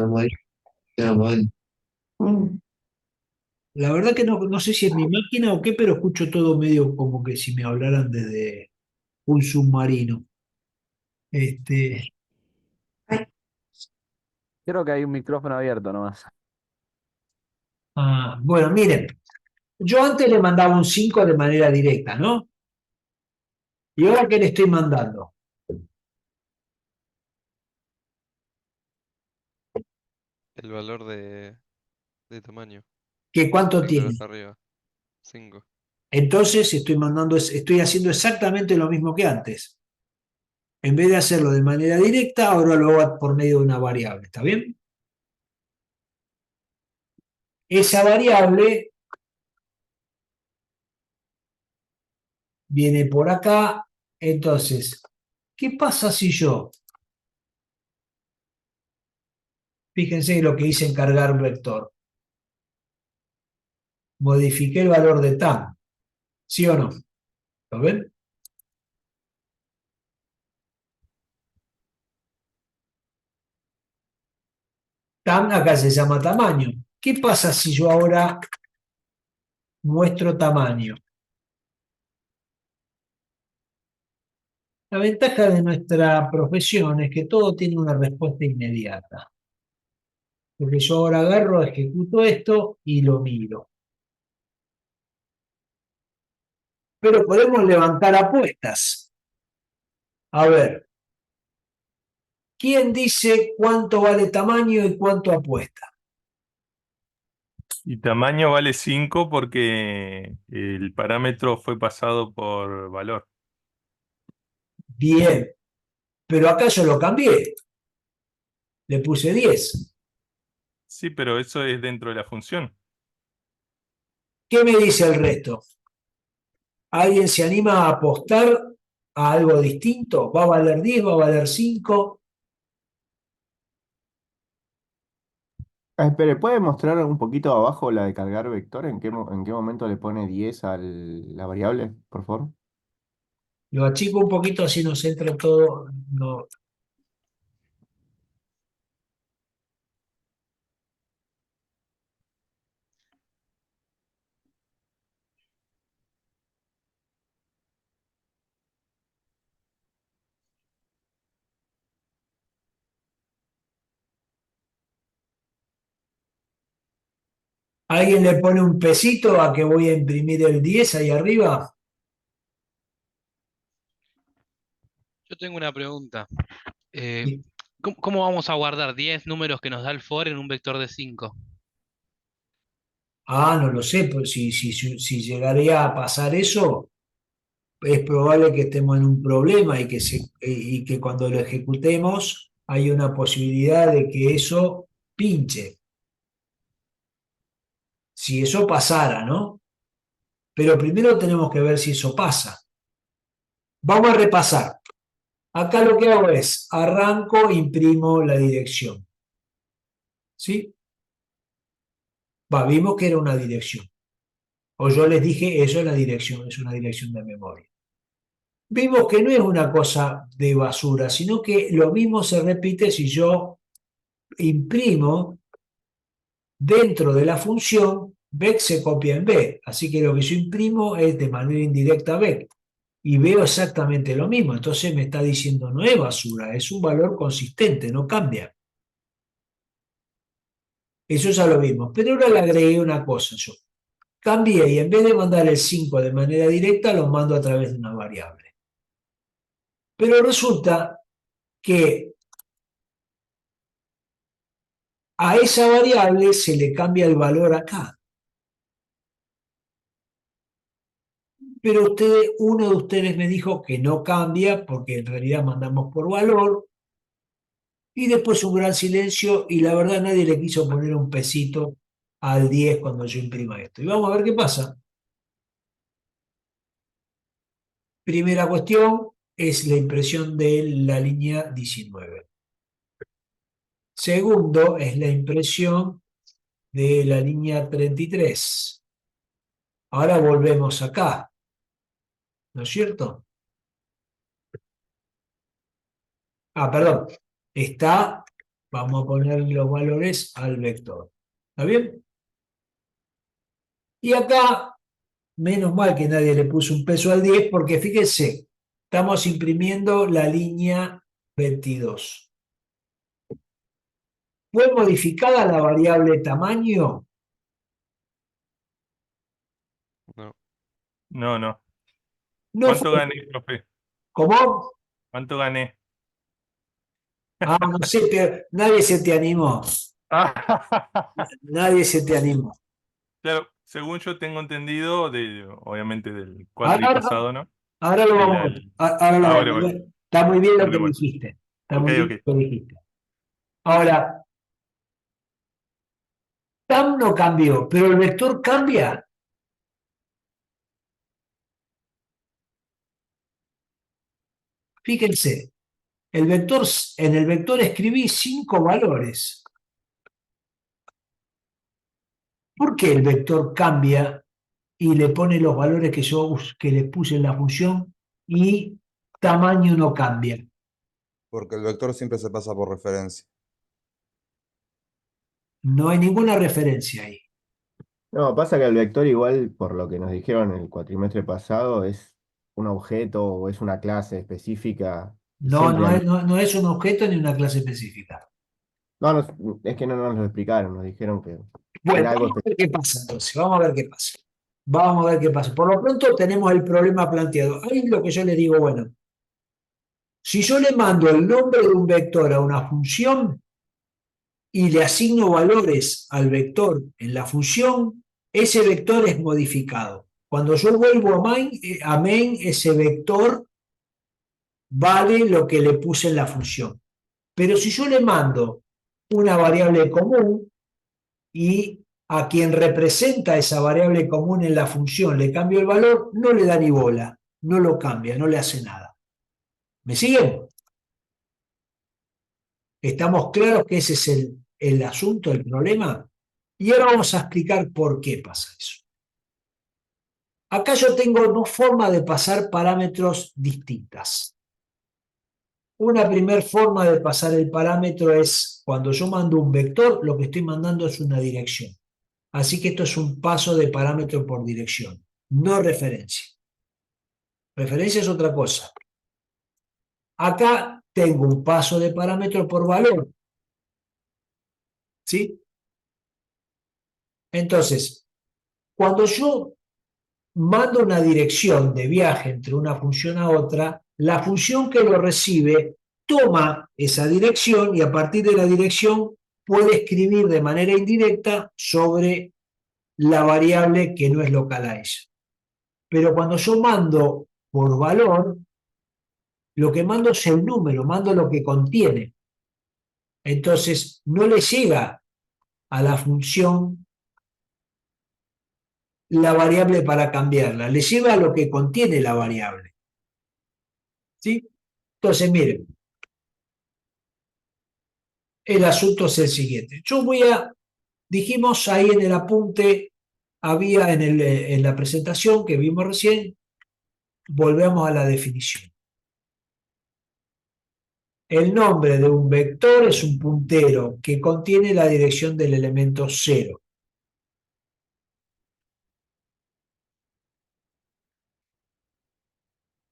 La verdad que no sé si es mi máquina o qué, pero escucho todo medio como que si me hablaran desde un submarino. Creo que hay un micrófono abierto nomás. Bueno, miren, yo antes le mandaba un 5 de manera directa, ¿no? ¿Y ahora qué le estoy mandando? El valor de tamaño. ¿Qué cuánto tiene? Números arriba. 5. Entonces estoy haciendo exactamente lo mismo que antes. En vez de hacerlo de manera directa, ahora lo hago por medio de una variable, ¿está bien? Esa variable viene por acá. Entonces, ¿qué pasa si yo? Fíjense lo que hice en cargar vector. Modifiqué el valor de tam. ¿Sí o no? ¿Lo ven? Tam acá se llama tamaño. ¿Qué pasa si yo ahora muestro tamaño? La ventaja de nuestra profesión es que todo tiene una respuesta inmediata. Porque yo ahora agarro, ejecuto esto y lo miro. Pero podemos levantar apuestas. A ver, ¿quién dice cuánto vale tamaño y cuánto apuesta? Y tamaño vale 5 porque el parámetro fue pasado por valor. Bien, pero acá yo lo cambié. Le puse 10. Sí, pero eso es dentro de la función. ¿Qué me dice el resto? ¿Alguien se anima a apostar a algo distinto? ¿Va a valer 10? ¿Va a valer 5? Espere, ¿puede mostrar un poquito abajo la de cargar vector? ¿En qué momento le pone 10 a la variable, por favor? Lo achico un poquito así nos entra todo. No. ¿Alguien le pone un pesito a que voy a imprimir el 10 ahí arriba? Yo tengo una pregunta. Eh, Sí. ¿cómo vamos a guardar 10 números que nos da el for en un vector de 5? Ah, no lo sé, pues si llegaría a pasar eso, es probable que estemos en un problema y que cuando lo ejecutemos hay una posibilidad de que eso pinche. Si eso pasara, ¿no? Pero primero tenemos que ver si eso pasa. Vamos a repasar. Acá lo que hago es, arranco, imprimo la dirección. ¿Sí? Vimos que era una dirección. O yo les dije, eso es la dirección, es una dirección de memoria. Vimos que no es una cosa de basura, sino que lo mismo se repite si yo imprimo dentro de la función, vec se copia en b. Así que lo que yo imprimo es de manera indirecta vec. Y veo exactamente lo mismo. Entonces me está diciendo no es basura, es un valor consistente, no cambia. Eso ya lo vimos. Pero ahora le agregué una cosa yo. Cambié y en vez de mandar el 5 de manera directa, lo mando a través de una variable. Pero resulta que a esa variable se le cambia el valor acá. Pero uno de ustedes me dijo que no cambia porque en realidad mandamos por valor. Y después un gran silencio y la verdad nadie le quiso poner un pesito al 10 cuando yo imprima esto. Y vamos a ver qué pasa. Primera cuestión es la impresión de la línea 19. Segundo es la impresión de la línea 33. Ahora volvemos acá, ¿no es cierto? Ah, perdón. Vamos a poner los valores al vector. ¿Está bien? Y acá, menos mal que nadie le puso un peso al 10, porque fíjense, estamos imprimiendo la línea 22. ¿Fue modificada la variable tamaño? No. No, no. No ¿Cuánto fue. gané, profe? ¿Cómo? ¿Cuánto gané? Ah, no sé, pero nadie se te animó. Nadie se te animó. Claro, según yo tengo entendido, obviamente del cuatri Ahora, pasado, ¿no? ahora lo De vamos a ver. Ahora lo Ah, vamos vale, a vale. ver. Está muy bien lo Vale, que vale. dijiste. Está Ok, muy bien ok. lo que dijiste. Ahora, TAM no cambió, pero el vector cambia. Fíjense, en el vector escribí 5 valores. ¿Por qué el vector cambia y le pone los valores que le puse en la función y tamaño no cambia? Porque el vector siempre se pasa por referencia. No hay ninguna referencia ahí. No, pasa que el vector igual, por lo que nos dijeron el cuatrimestre pasado, es un objeto o es una clase específica y No, siempre no es un objeto ni una clase específica. No, es que no nos lo explicaron, nos dijeron que Bueno, era algo vamos a ver qué pasa entonces, vamos a ver qué pasa. Vamos a ver qué pasa. Por lo pronto tenemos el problema planteado. Ahí es lo que yo le digo, bueno, si yo le mando el nombre de un vector a una función y le asigno valores al vector en la función, ese vector es modificado. Cuando yo vuelvo a main, ese vector vale lo que le puse en la función. Pero si yo le mando una variable común y a quien representa esa variable común en la función le cambio el valor, no le da ni bola, no lo cambia, no le hace nada. ¿Me siguen? ¿Estamos claros que ese es el asunto, el problema? Y ahora vamos a explicar por qué pasa eso. Acá yo tengo dos formas de pasar parámetros distintas. Una primera forma de pasar el parámetro es cuando yo mando un vector, lo que estoy mandando es una dirección. Así que esto es un paso de parámetro por dirección, no referencia. Referencia es otra cosa. Acá tengo un paso de parámetro por valor. ¿Sí? Entonces, cuando yo mando una dirección de viaje entre una función a otra, la función que lo recibe toma esa dirección y a partir de la dirección puede escribir de manera indirecta sobre la variable que no es local a ella. Pero cuando yo mando por valor, lo que mando es el número, mando lo que contiene. Entonces, no le llega a la función la variable para cambiarla, le lleva a lo que contiene la variable. ¿Sí? Entonces, miren, el asunto es el siguiente. Dijimos ahí en el apunte, había en la presentación que vimos recién, volvemos a la definición. El nombre de un vector es un puntero que contiene la dirección del elemento 0.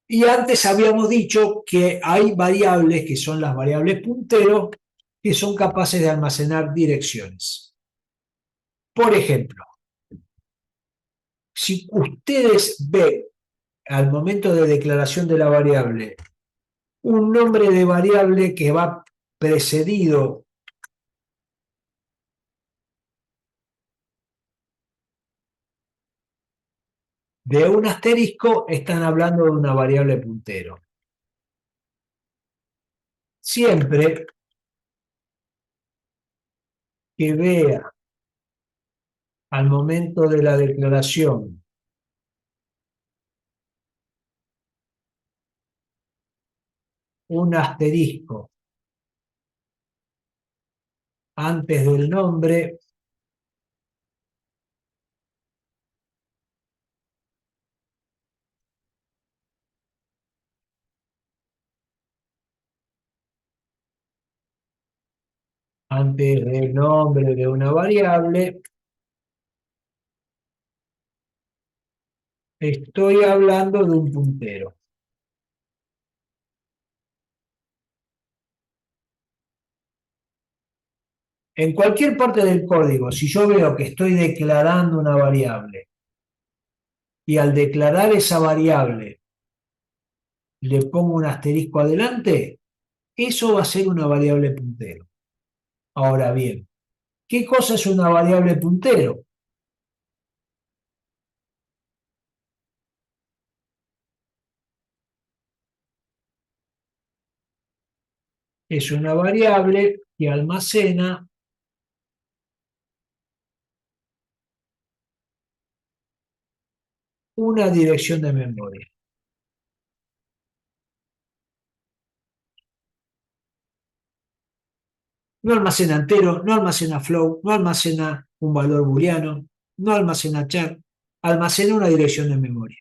Y antes habíamos dicho que hay variables que son las variables puntero que son capaces de almacenar direcciones. Por ejemplo, si ustedes ven al momento de declaración de la variable un nombre de variable que va precedido de un asterisco, están hablando de una variable puntero. Siempre que vea al momento de la declaración un asterisco antes del nombre, antes del nombre de una variable, estoy hablando de un puntero. En cualquier parte del código, si yo veo que estoy declarando una variable y al declarar esa variable le pongo un asterisco adelante, eso va a ser una variable puntero. Ahora bien, ¿qué cosa es una variable puntero? Es una variable que almacena una dirección de memoria. No almacena entero, no almacena float, no almacena un valor booleano, no almacena char, almacena una dirección de memoria.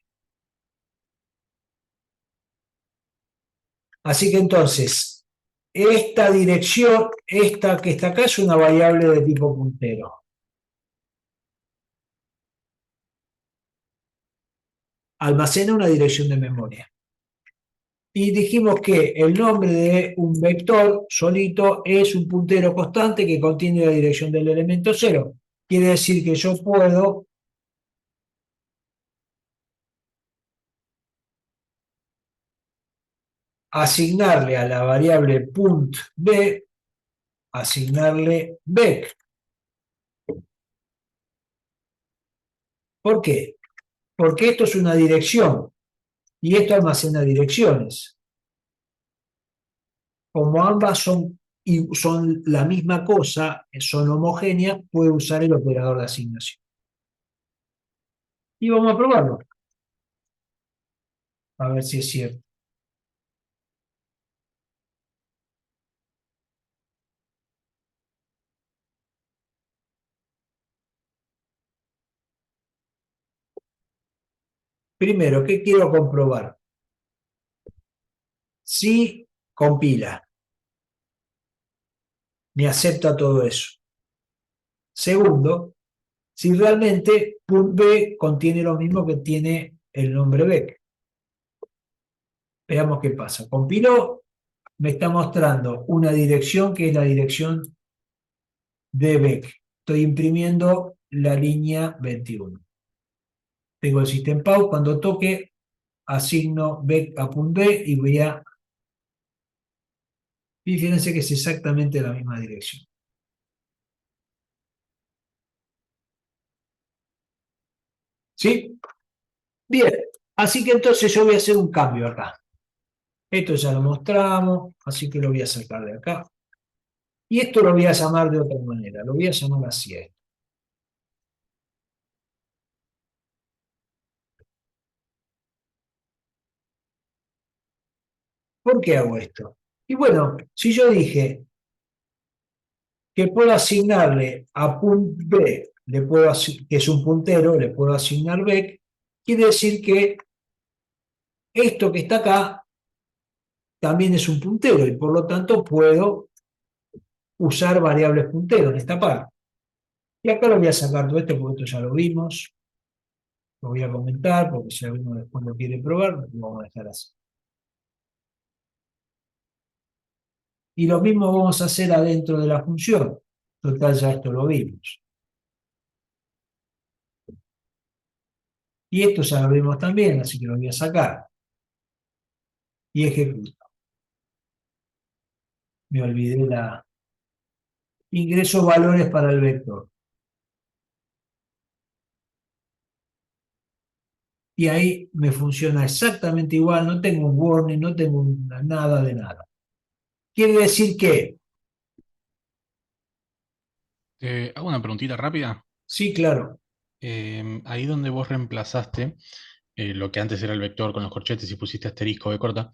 Así que entonces, esta dirección, esta que está acá, es una variable de tipo puntero. Almacena una dirección de memoria. Y dijimos que el nombre de un vector solito es un puntero constante que contiene la dirección del elemento cero. Quiere decir que yo puedo asignarle a la variable punt b, asignarle vec. ¿Por qué? Porque esto es una dirección y esto almacena direcciones. Como ambas son la misma cosa, son homogéneas, puedo usar el operador de asignación. Y vamos a probarlo. A ver si es cierto. Primero, ¿qué quiero comprobar? Si compila, me acepta todo eso. Segundo, si realmente .b contiene lo mismo que tiene el nombre vec. Veamos qué pasa. Compiló, me está mostrando una dirección que es la dirección de vec. Estoy imprimiendo la línea 21. Tengo el system out, cuando toque asigno vec a .b y voy a... Y fíjense que es exactamente la misma dirección. ¿Sí? Bien, así que entonces yo voy a hacer un cambio acá. Esto ya lo mostramos, así que lo voy a sacar de acá. Y esto lo voy a llamar de otra manera, lo voy a llamar así. ¿Por qué hago esto? Y bueno, si yo dije que puedo asignarle a .b, que es un puntero, le puedo asignar vec, quiere decir que esto que está acá también es un puntero y por lo tanto puedo usar variables puntero en esta parte. Y acá lo voy a sacar todo esto porque esto ya lo vimos. Lo voy a comentar porque si alguno después lo quiere probar, lo vamos a dejar así. Y lo mismo vamos a hacer adentro de la función. Total, ya esto lo vimos. Y esto ya lo vimos también, así que lo voy a sacar. Y ejecuto. Me olvidé la... Ingreso valores para el vector. Y ahí me funciona exactamente igual, no tengo un warning, no tengo nada de nada. Quiere decir que, Hago una preguntita rápida. sí, claro, Ahí donde vos reemplazaste lo que antes era el vector con los corchetes y pusiste asterisco B corta,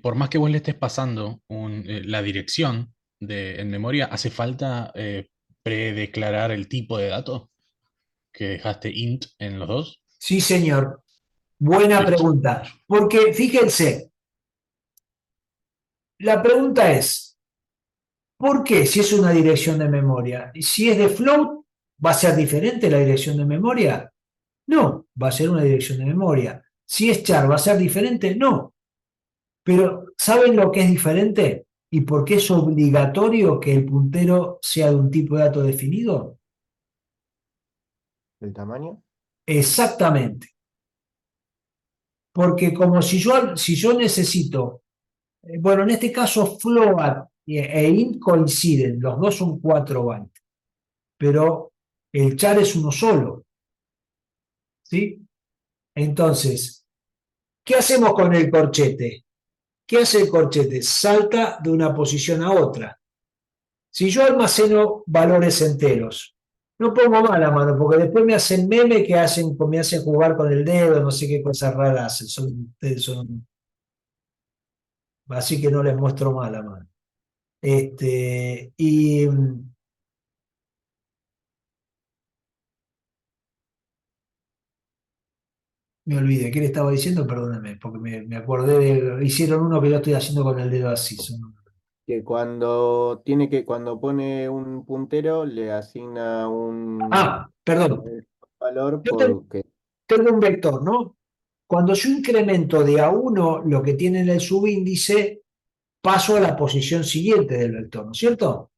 por más que vos le estés pasando la dirección en memoria, ¿hace falta predeclarar el tipo de dato que dejaste int en los dos? sí señor. Buena Listo. pregunta. Porque fíjense, la pregunta es, ¿por qué si es una dirección de memoria? Si es de float, ¿va a ser diferente la dirección de memoria? No, va a ser una dirección de memoria. Si es char, ¿va a ser diferente? No. Pero ¿saben lo que es diferente? ¿Y por qué es obligatorio que el puntero sea de un tipo de dato definido? ¿El tamaño? Exactamente. Porque como si yo necesito, bueno, en este caso float e int coinciden, los dos son 4 bytes, pero el char es uno solo. ¿Sí? Entonces, ¿qué hacemos con el corchete? ¿Qué hace el corchete? Salta de una posición a otra. Si yo almaceno valores enteros, no pongo mal la mano, porque después me hacen meme que me hacen jugar con el dedo, no sé qué cosas raras hacen. Así que no les muestro mal la mano. Y me olvidé, ¿qué le estaba diciendo? Perdóname, porque me acordé hicieron uno que yo estoy haciendo con el dedo así. Que cuando pone un puntero, le asigna un Perdón. valor Yo tengo porque un vector, ¿no? cuando yo incremento de a 1 lo que tiene en el subíndice, paso a la posición siguiente del vector, ¿no es cierto?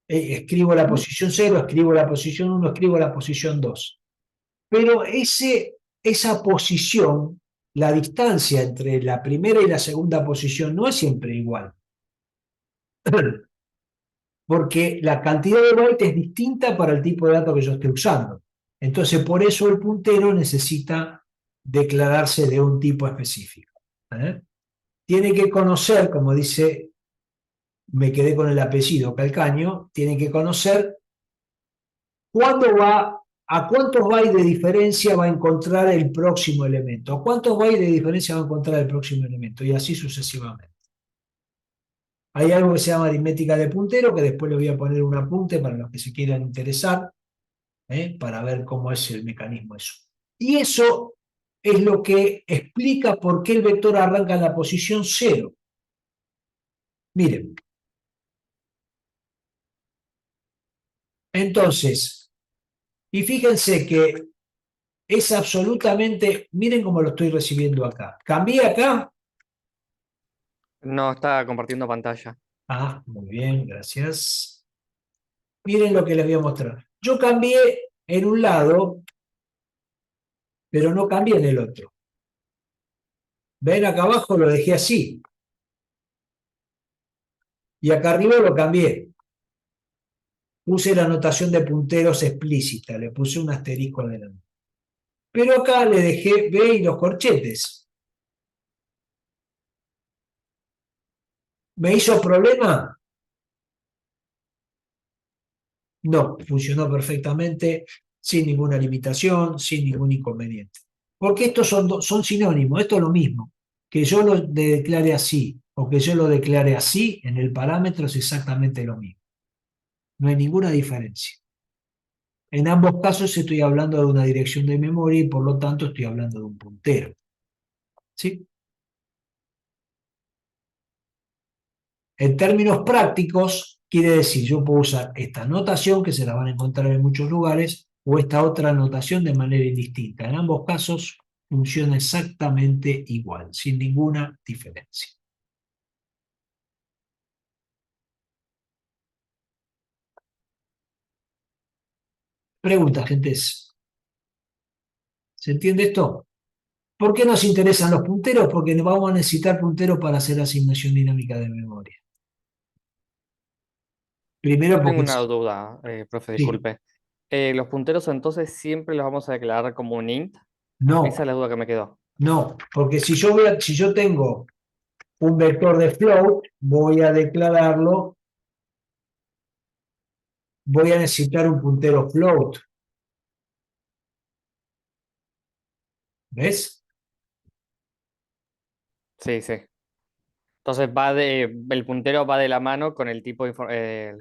Escribo la posición 0, escribo la posición 1, escribo la posición 2. Pero esa posición, la distancia entre la primera y la segunda posición no es siempre igual. Porque la cantidad de bytes es distinta para el tipo de dato que yo esté usando. Entonces, por eso el puntero necesita declararse de un tipo específico. Tiene que conocer, como dice, me quedé con el apellido, Calcaño, tiene que conocer a cuántos bytes de diferencia va a encontrar el próximo elemento, a cuántos bytes de diferencia va a encontrar el próximo elemento, y así sucesivamente. Hay algo que se llama aritmética de puntero, que después le voy a poner un apunte para los que se quieran interesar, para ver cómo es el mecanismo eso. Y eso es lo que explica por qué el vector arranca en la posición 0. Miren. Entonces, y fíjense que es absolutamente, miren cómo lo estoy recibiendo acá. ¿Cambié acá? No, está compartiendo pantalla. Ah, muy bien, gracias. Miren lo que les voy a mostrar. Yo cambié en un lado, pero no cambié en el otro. ¿Ven? Acá abajo lo dejé así. Y acá arriba lo cambié. Puse la notación de punteros explícita, le puse un asterisco adelante. Pero acá le dejé B y los corchetes. ¿Me hizo problema? No, funcionó perfectamente, sin ninguna limitación, sin ningún inconveniente. Porque estos son sinónimos, esto es lo mismo. Que yo lo declare así o que yo lo declare así en el parámetro es exactamente lo mismo. No hay ninguna diferencia. En ambos casos estoy hablando de una dirección de memoria y por lo tanto estoy hablando de un puntero. ¿Sí? En términos prácticos, quiere decir, yo puedo usar esta notación, que se la van a encontrar en muchos lugares, o esta otra notación de manera indistinta. En ambos casos funciona exactamente igual, sin ninguna diferencia. Preguntas, gentes. ¿Se entiende esto? ¿Por qué nos interesan los punteros? Porque vamos a necesitar punteros para hacer asignación dinámica de memoria. Primero Tengo porque... una duda, profe, Sí. disculpe. ¿Los punteros entonces siempre los vamos a declarar como un int? No, Esa es la duda que me quedó. no, porque si yo tengo un vector de float, voy a declararlo, voy a necesitar un puntero float. ¿Ves? Sí, sí. Entonces el puntero va de la mano con el tipo de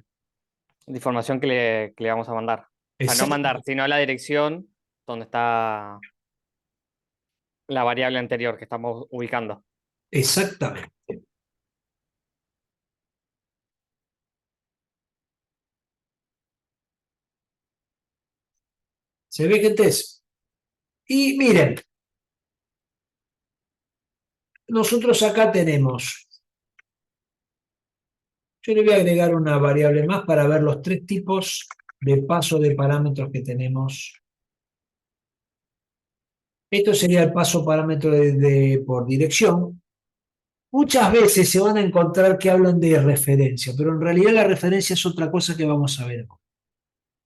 información que le vamos a mandar. O sea, no mandar, sino la dirección donde está la variable anterior que estamos ubicando. Exactamente. ¿Se ve, gentes? Y miren, nosotros acá tenemos, yo le voy a agregar una variable más para ver los tres tipos de paso de parámetros que tenemos. Esto sería el paso parámetro por dirección. Muchas veces se van a encontrar que hablan de referencia, pero en realidad la referencia es otra cosa que vamos a ver.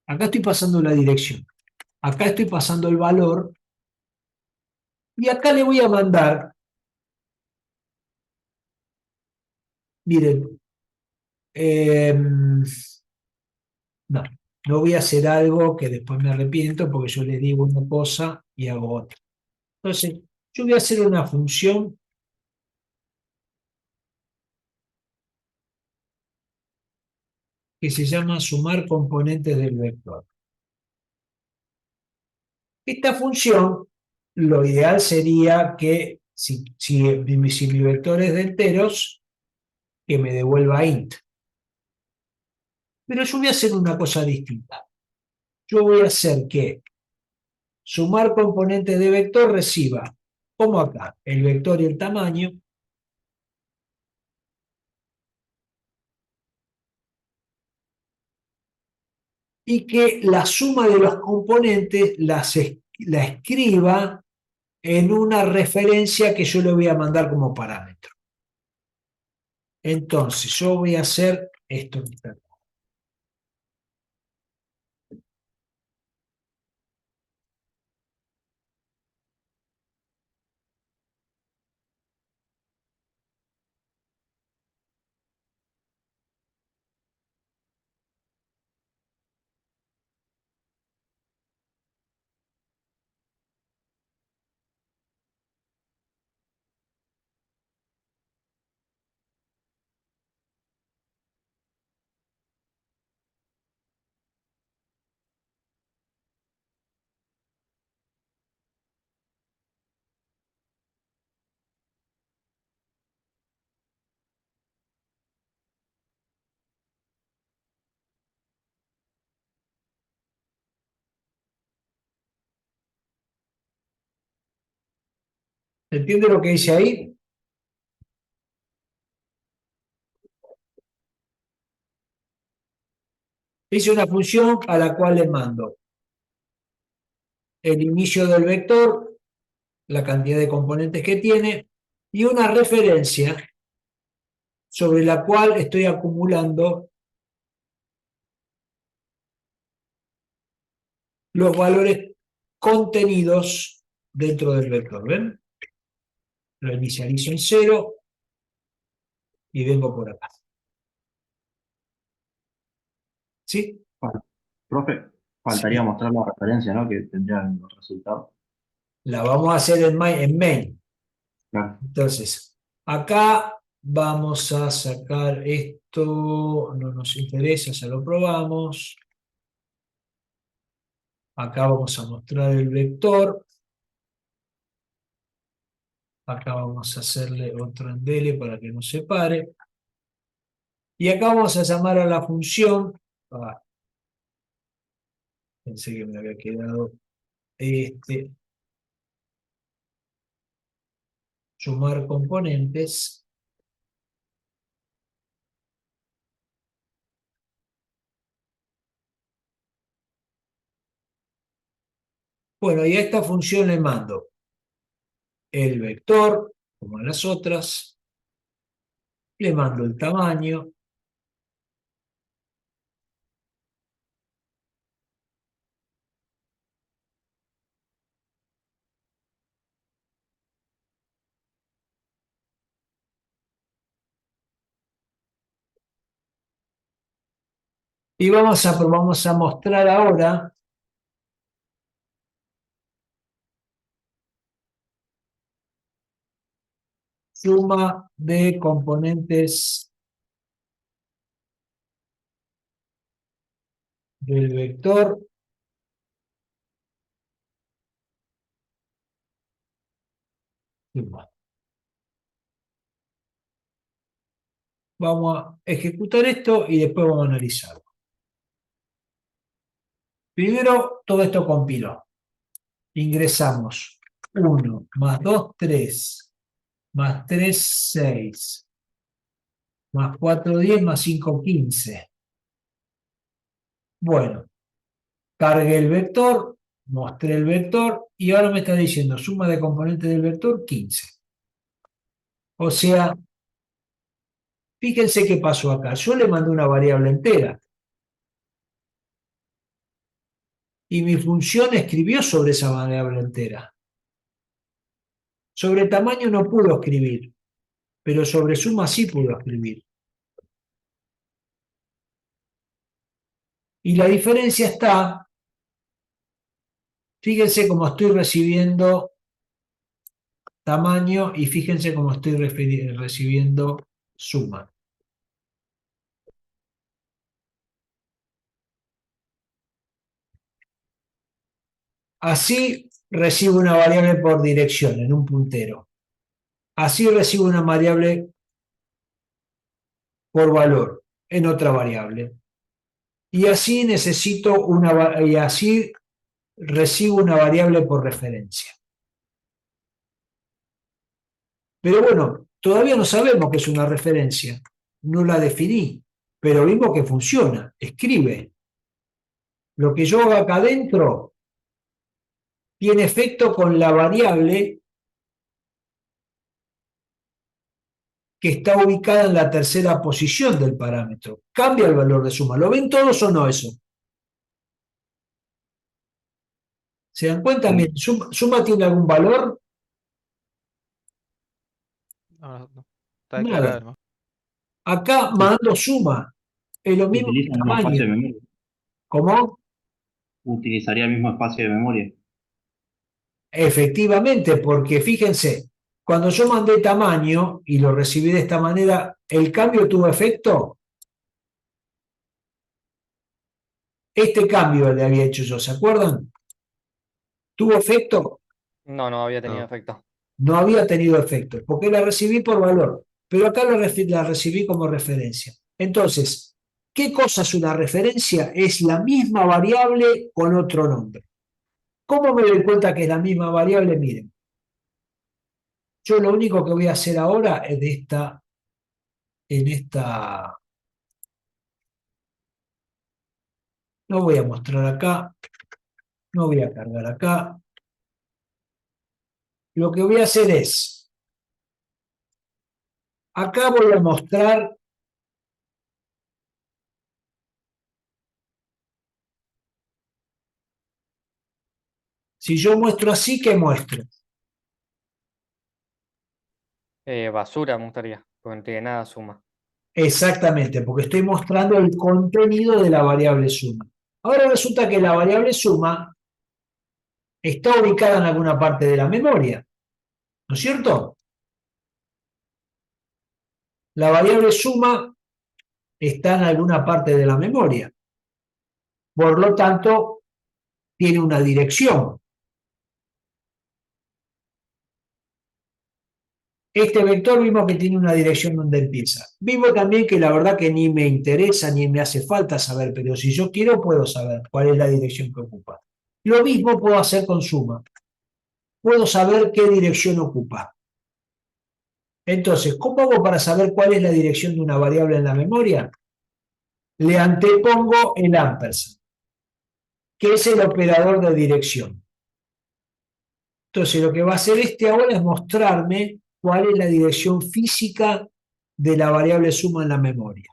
Acá estoy pasando la dirección, acá estoy pasando el valor, y acá le voy a mandar, miren, no voy a hacer algo que después me arrepiento porque yo le digo una cosa y hago otra. Entonces, yo voy a hacer una función que se llama sumar componentes del vector. Esta función, lo ideal sería que si mi vector es de enteros, que me devuelva int. Pero yo voy a hacer una cosa distinta. Yo voy a hacer que sumar componentes de vector reciba, como acá, el vector y el tamaño, y que la suma de los componentes la escriba en una referencia que yo le voy a mandar como parámetro. Entonces, yo voy a hacer esto que está acá. ¿Entiende lo que dice ahí? Hice una función a la cual le mando el inicio del vector, la cantidad de componentes que tiene, y una referencia sobre la cual estoy acumulando los valores contenidos dentro del vector. ¿Ven? Lo inicializo en 0 y vengo por acá. ¿Sí? Profe, faltaría Sí. mostrar la referencia, ¿no? Que tendrían los resultados. La vamos a hacer en main. Claro. Entonces, acá vamos a sacar esto, no nos interesa, ya lo probamos. Acá vamos a mostrar el vector. Acá vamos a hacerle otro endele para que no se pare. Y acá vamos a llamar a la función. Pensé que me había quedado sumar componentes. Bueno, y a esta función le mando el vector, como a las otras. Le mando el tamaño. Y vamos a mostrar ahora suma de componentes del vector suma. Vamos a ejecutar esto y después vamos a analizarlo. Primero, todo esto compiló. Ingresamos 1 más 2, 3, más 3, 6, más 4, 10, más 5, 15. Bueno, cargué el vector, mostré el vector y ahora me está diciendo suma de componentes del vector 15. O sea, fíjense qué pasó acá. Yo le mandé una variable entera. Y mi función escribió sobre esa variable entera. Sobre tamaño no pudo escribir, pero sobre suma sí pudo escribir. Y la diferencia está, fíjense cómo estoy recibiendo tamaño y fíjense cómo estoy recibiendo suma. Así recibo una variable por dirección en un puntero. Así recibo una variable por valor en otra variable. Y así necesito y así recibo una variable por referencia. Pero bueno, todavía no sabemos qué es una referencia. No la definí, pero vimos que funciona. Escribe. Lo que yo haga acá adentro tiene efecto con la variable que está ubicada en la tercera posición del parámetro. Cambia el valor de suma. ¿Lo ven todos o no eso? ¿Se dan cuenta? Miren, suma tiene algún valor. No. Está Nada. declarada, ¿no? Acá mando suma. Es lo mismo que Utiliza el mismo espacio de tamaño. memoria. ¿Cómo? Utilizaría el mismo espacio de memoria. Efectivamente, porque fíjense, cuando yo mandé tamaño y lo recibí de esta manera, ¿el cambio tuvo efecto? Este cambio le había hecho yo, ¿se acuerdan? ¿Tuvo efecto? No había tenido No. efecto. No había tenido efecto, porque la recibí por valor, pero acá la recibí como referencia. Entonces, ¿qué cosa es una referencia? Es la misma variable con otro nombre. ¿Cómo me doy cuenta que es la misma variable? Miren, yo lo único que voy a hacer ahora es no voy a mostrar acá, no voy a cargar acá. Lo que voy a hacer es, acá voy a mostrar si yo muestro así, ¿qué muestro? Basura me gustaría, porque no tiene nada suma. Exactamente, porque estoy mostrando el contenido de la variable suma. Ahora resulta que la variable suma está ubicada en alguna parte de la memoria, ¿no es cierto? La variable suma está en alguna parte de la memoria. Por lo tanto, tiene una dirección. Este vector vimos que tiene una dirección donde empieza. Vimos también que la verdad que ni me interesa ni me hace falta saber, pero si yo quiero puedo saber cuál es la dirección que ocupa. Lo mismo puedo hacer con suma. Puedo saber qué dirección ocupa. Entonces, ¿cómo hago para saber cuál es la dirección de una variable en la memoria? Le antepongo el ampersand, que es el operador de dirección. Entonces, lo que va a hacer este ahora es mostrarme cuál es la dirección física de la variable suma en la memoria.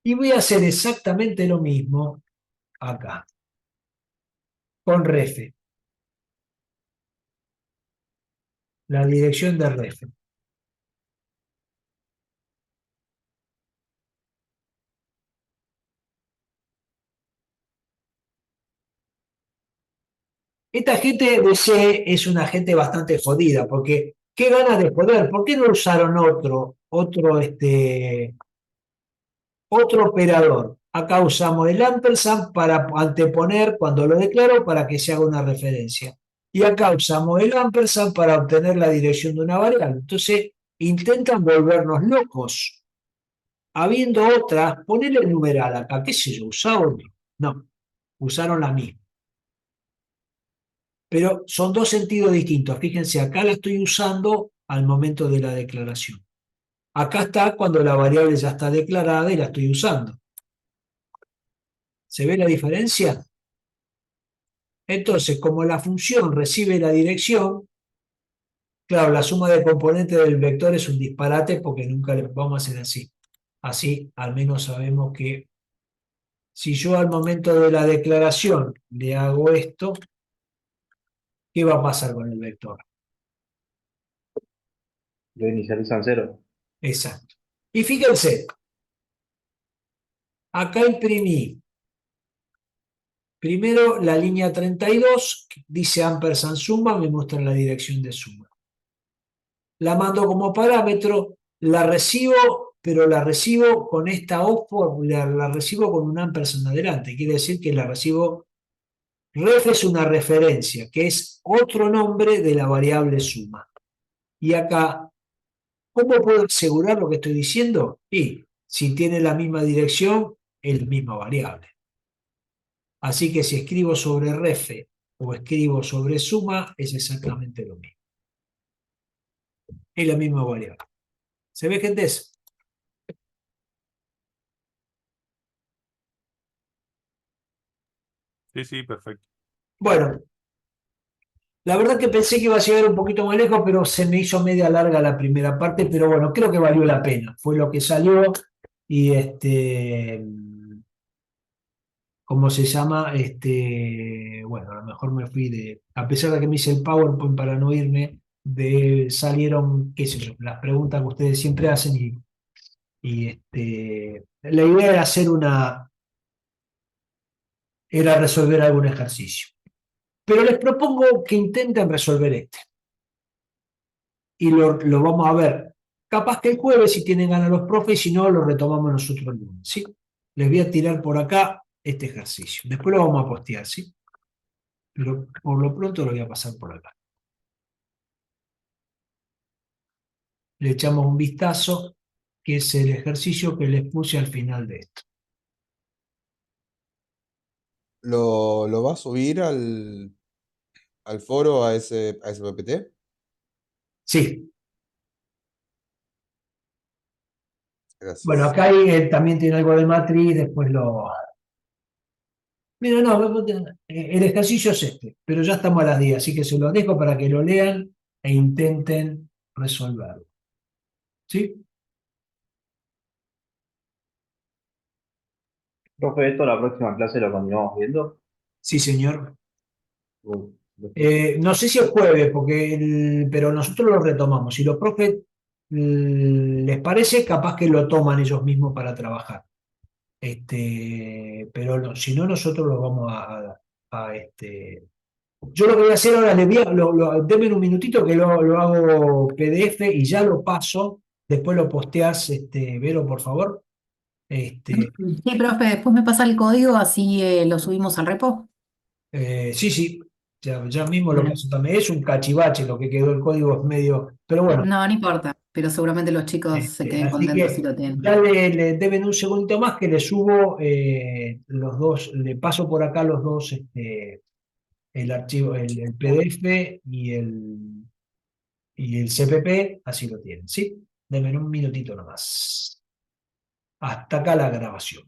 Y voy a hacer exactamente lo mismo acá, con ref, la dirección de ref. Esta gente de C es una gente bastante jodida, porque qué ganas de joder, ¿por qué no usaron otro operador? Acá usamos el ampersand para anteponer cuando lo declaro para que se haga una referencia. Y acá usamos el ampersand para obtener la dirección de una variable. Entonces intentan volvernos locos. Habiendo otras, ponele el numeral acá, qué sé yo, usá otro. No, usaron la misma. Pero son dos sentidos distintos. Fíjense, acá la estoy usando al momento de la declaración. Acá está cuando la variable ya está declarada y la estoy usando. ¿Se ve la diferencia? Entonces, como la función recibe la dirección, claro, la suma de componentes del vector es un disparate porque nunca le vamos a hacer así. Así, al menos sabemos que si yo al momento de la declaración le hago esto, ¿qué va a pasar con el vector? Lo inicializa en cero. Exacto. Y fíjense, acá imprimí primero la línea 32, que dice ampersand suma, me muestra la dirección de suma. La mando como parámetro, la recibo, pero la recibo con esta OFO, la recibo con un ampersand adelante. Quiere decir que la recibo. Ref es una referencia, que es otro nombre de la variable suma. Y acá, ¿cómo puedo asegurar lo que estoy diciendo? Y si tiene la misma dirección, es la misma variable. Así que si escribo sobre refe o escribo sobre suma, es exactamente lo mismo. Es la misma variable. ¿Se ve, gente? Sí, sí, perfecto. Bueno, la verdad que pensé que iba a llegar un poquito más lejos, pero se me hizo media larga la primera parte, pero bueno, creo que valió la pena. Fue lo que salió y ¿cómo se llama? Bueno, a lo mejor me fui a pesar de que me hice el PowerPoint para no irme, salieron, qué sé yo, las preguntas que ustedes siempre hacen la idea era resolver algún ejercicio. Pero les propongo que intenten resolver este. Y lo vamos a ver. Capaz que el jueves, si tienen ganas los profes, si no, lo retomamos nosotros el lunes, ¿sí? Les voy a tirar por acá este ejercicio. Después lo vamos a postear, ¿sí? Pero por lo pronto lo voy a pasar por acá. Le echamos un vistazo, que es el ejercicio que les puse al final de esto. ¿Lo va a subir al foro a ese PPT? Sí. Gracias. Bueno, acá también tiene algo de matriz, después lo... Mira, no, el ejercicio es este, pero ya estamos a las 10, así que se los dejo para que lo lean e intenten resolverlo. ¿Sí? Profe, ¿esto la próxima clase lo continuamos viendo? Sí, señor. Uy, No sé si el jueves, pero nosotros lo retomamos. Si los profes les parece, capaz que lo toman ellos mismos para trabajar. Pero si no, nosotros lo vamos Yo lo que voy a hacer ahora, denme un minutito que lo hago PDF y ya lo paso. Después lo posteas, Vero, por favor. Sí, profe, después me pasa el código, así lo subimos al repo. Sí, ya mismo lo Bueno, paso también. Es un cachivache lo que quedó, el código es medio. Pero bueno, no, no importa, pero seguramente los chicos se queden así contentos si que lo tienen. ya le deben un segundito más que le subo los dos, le paso por acá los dos, el archivo, el PDF y el CPP, así lo tienen, ¿sí? Denme un minutito nomás. Hasta acá la grabación.